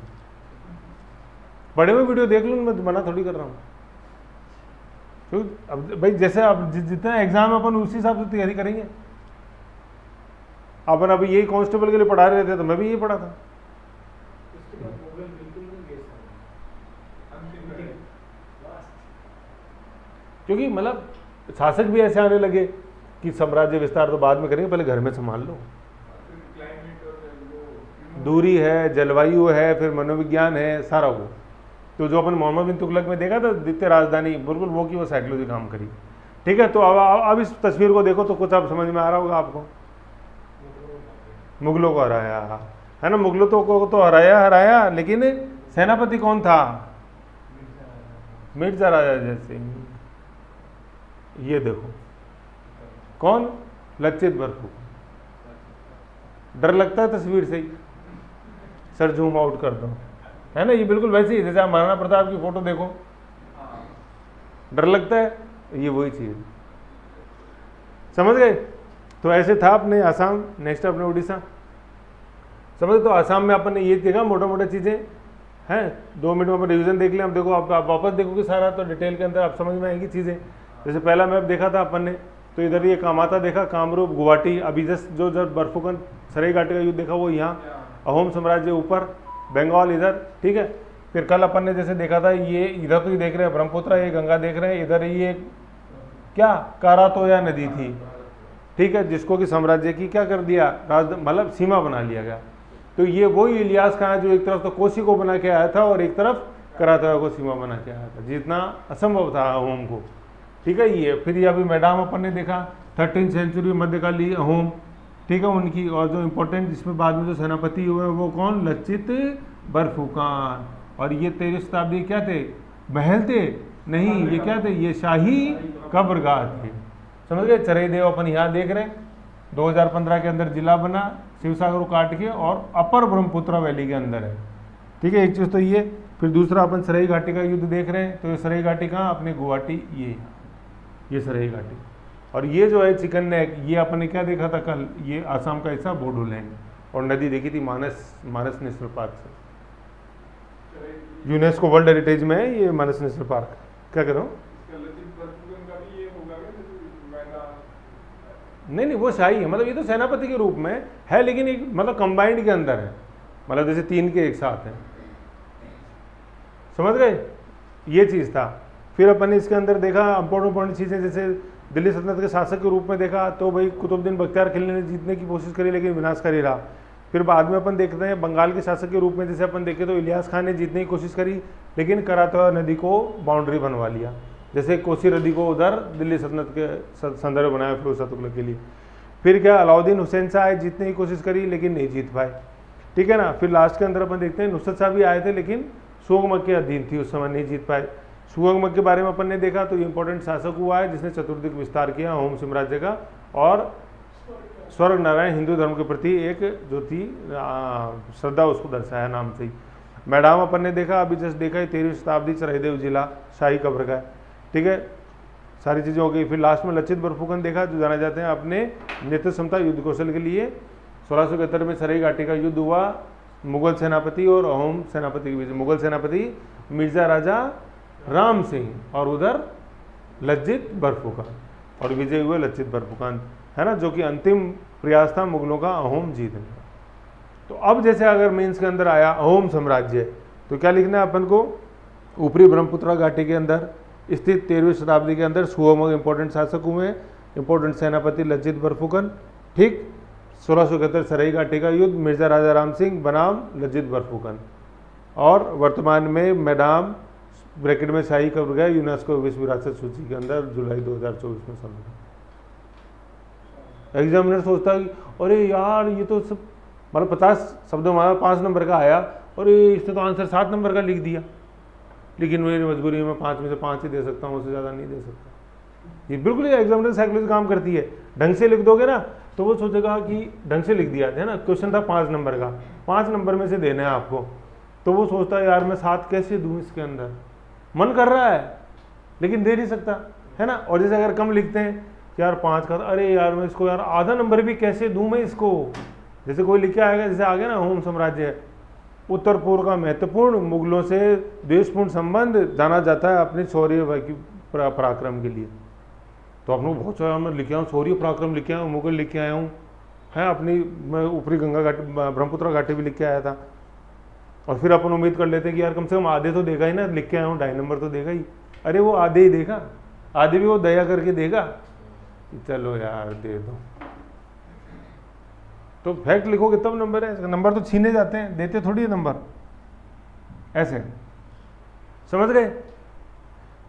बड़े में वीडियो देख लो, मैं मना थोड़ी कर रहा हूँ। तो अब भाई जैसे अब जितना एग्जाम अपन उसी हिसाब से तैयारी करेंगे। अपन अभी यही कांस्टेबल के लिए पढ़ा रहे थे तो मैं भी यही पढ़ा था। क्योंकि मतलब शासक भी ऐसे आने लगे कि साम्राज्य विस्तार तो बाद में करेंगे, पहले घर में संभाल लो। दूरी है, जलवायु है, फिर मनोविज्ञान है, सारा वो। तो जो अपन मोहम्मद बिन तुगलक में देखा था द्वितीय राजधानी, बिल्कुल वो की वो साइकोलॉजी काम करी। ठीक है। तो अब इस तस्वीर को देखो तो कुछ अब समझ में आ रहा होगा आपको। मुगलों को हराया है ना, मुगलों को तो हराया, लेकिन सेनापति कौन था? मिर्जा राजा जय सिंह। ये देखो कौन? लचित बरफुकन। डर लगता है तस्वीर से ही, सर जूम आउट कर दो, है ना। ये बिल्कुल वैसे ही जैसे आप महाराणा प्रताप की फोटो देखो, डर लगता है, ये वही चीज। समझ गए? तो ऐसे था अपने आसाम, नेक्स्ट अपने उड़ीसा। समझ। तो आसाम में अपन ने ये देखा मोटा मोटा चीजें हैं। 2 मिनट में अपन रिविजन देख लें। अब देखो आप वापस देखोगे सारा तो डिटेल के अंदर आप समझ में आएंगी चीजें। जैसे पहला मैप देखा था अपन ने, तो इधर ये कामाता देखा, कामरूप, गुवाहाटी। अभी जस्ट जो जब बरफुकन सराई घाटी का युद्ध देखा वो यहाँ, अहोम साम्राज्य ऊपर, बंगाल इधर। ठीक है। फिर कल अपन ने जैसे देखा था ये इधर तो ये देख रहे हैं ब्रह्मपुत्र, ये गंगा देख रहे हैं, इधर ये क्या कारातोया नदी थी। ठीक है। जिसको कि साम्राज्य की क्या कर दिया, मतलब सीमा बना लिया गया। तो ये वही इलियास खां जो एक तरफ तो कोसी को बना के आया था और एक तरफ करातोया को सीमा बना के आया था, जितना असंभव था अहोम को। ठीक है। ये फिर ये अभी मैदाम अपन ने देखा 13th सेंचुरी मध्यकालीन अहोम, ठीक है उनकी। और जो इम्पोर्टेंट इसमें बाद में जो सेनापति हुए वो कौन, लचित बरफुकान। और ये 13वीं शताब्दी क्या थे, महल थे नहीं, ये क्या थे, ये शाही कब्रगाह थे। समझ गए। चरईदेव अपन यहाँ देख रहे हैं, 2015 के अंदर जिला बना, शिवसागर को काट के, और अपर ब्रह्मपुत्रा वैली के अंदर है, ठीक है। एक चीज़ तो ये। फिर दूसरा अपन सराई घाटी का युद्ध देख रहे हैं, तो ये सराई घाटी कहाँ, अपने गुवाहाटी, ये सराई घाटी। और ये जो है चिकन नेक, ये अपन ने क्या देखा था कल, ये आसाम का हिस्सा बोडोलैंड, और नदी देखी थी मानस नेशनल पार्क से, यूनेस्को वर्ल्ड हेरिटेज में है ये मानस नेशनल पार्क। क्या कह रहा हूँ, नहीं वो शाही है, मतलब ये तो सेनापति के रूप में है, लेकिन एक मतलब कंबाइंड के अंदर है, मतलब जैसे 3 के एक साथ हैं, समझ गए, ये चीज़ था। फिर अपन ने इसके अंदर देखा इंपॉर्टेंट चीज़ें, जैसे दिल्ली सल्तनत के शासक के रूप में देखा तो भाई कुतुबुद्दीन बख्तियार खिलजी ने जीतने की कोशिश करी, लेकिन विनाशकारी रहा। फिर बाद में अपन देखते हैं बंगाल के शासक के रूप में, जैसे अपन देखें तो इलियास खान ने जीतने की कोशिश करी, लेकिन करातवा नदी को बाउंड्री बनवा लिया, जैसे कोसी नदी को उधर दिल्ली सल्तनत के संदर्भ बनाया फिरोज शाह तुगलक के लिए। फिर क्या, अलाउद्दीन हुसैन शाह आए, जीतने की कोशिश करी लेकिन नहीं जीत पाए, ठीक है ना। फिर लास्ट के अंदर अपन देखते हैं नुसरत शाह भी आए थे, लेकिन सुगमक के अधीन थी, उस समय नहीं जीत पाए। सुगमक के बारे में अपन ने देखा तो ये इंपॉर्टेंट शासक हुआ है जिसने चतुर्दिक विस्तार किया अहोम साम्राज्य का, और स्वर्ग नारायण हिंदू धर्म के प्रति एक जो थी श्रद्धा उसको दर्शाया नाम से ही। मैदाम अपन ने देखा, अभी जस्ट देखा है 13वीं शताब्दी चराईदेव जिला शाही कब्र का है, ठीक है। सारी चीज़ें हो गई। फिर लास्ट में लचित बरफुकन देखा, जो जाना जाते हैं अपने नेतृत्व क्षमता युद्ध कौशल के लिए। 1671 में सराई घाटी का युद्ध हुआ मुगल सेनापति और अहोम सेनापति के बीच। मुगल सेनापति मिर्जा राजा राम सिंह और उधर लज्जित बरफुकन, और विजय हुए लचित बरफुकन, है ना, जो कि अंतिम प्रयास था मुगलों का अहोम जीतने का। तो अब जैसे अगर मेंस के अंदर आया अहोम साम्राज्य, तो क्या लिखना है अपन को, ऊपरी ब्रह्मपुत्रा घाटी के अंदर स्थित 13वीं शताब्दी के अंदर सुगमक इंपॉर्टेंट शासक हुए, इंपॉर्टेंट सेनापति लज्जित बरफुकन, ठीक। 1671 सराई घाटी का युद्ध, मिर्जा राजा राम सिंह बनाम लज्जित बरफुकन, और वर्तमान में मैदाम ब्रैकेट में शाही कब्र गया यूनेस्को विश्व विरासत सूची के अंदर जुलाई 2024 में सम्मिलित। एग्जामिनर सोचता है अरे यार ये तो सब मतलब 50 शब्दों में 5 नंबर का आया, और इसने तो आंसर 7 नंबर का लिख दिया, लेकिन मेरी मजबूरी में 5 में से 5 ही दे सकता हूँ, उससे ज़्यादा नहीं दे सकता। ये बिल्कुल ही एग्जामिनर साइकोलॉजी काम करती है। ढंग से लिख दोगे ना तो वो सोचेगा कि ढंग से लिख दिया है ना, क्वेश्चन था 5 नंबर का, 5 नंबर में से देना है आपको, तो वो सोचता है यार मैं 7 कैसे दूँ इसके अंदर, मन कर रहा है लेकिन दे नहीं सकता, है ना। और जैसे अगर कम लिखते हैं कि यार 5 का, अरे यार मैं इसको यार आधा नंबर भी कैसे दूँ मैं इसको। जैसे कोई लिख के आएगा, जैसे आ गया ना अहोम साम्राज्य, उत्तर पूर्व का महत्वपूर्ण मुगलों से द्वेषपूर्ण संबंध जाना जाता है अपने शौर्य पराक्रम के लिए। तो आपने बहुत सारा मैं लिखे आया हूँ, शौर्य पराक्रम लिखे आया हूँ, मुगल लिख के आया हूँ, है अपनी, मैं ऊपरी गंगा घाटी ब्रह्मपुत्रा घाटी भी लिख के आया था। और फिर अपन उम्मीद कर लेते हैं कि यार कम से कम आधे तो देगा ही ना, लिख के आया हूँ 2.5 नंबर तो देगा ही। अरे वो आधे ही देगा, आधे भी वो दया करके देगा, चलो यार दे दो। तो फैक्ट लिखोगे तब नंबर है, नंबर तो छीने जाते हैं, देते थोड़ी है नंबर, ऐसे समझ गए।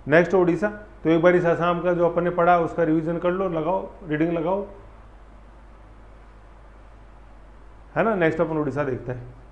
नेक्स्ट ओडिशा, तो एक बार इस आसाम का जो अपन ने पढ़ा उसका रिवीजन कर लो, लगाओ रीडिंग लगाओ, है ना। नेक्स्ट अपन उड़ीसा देखते हैं।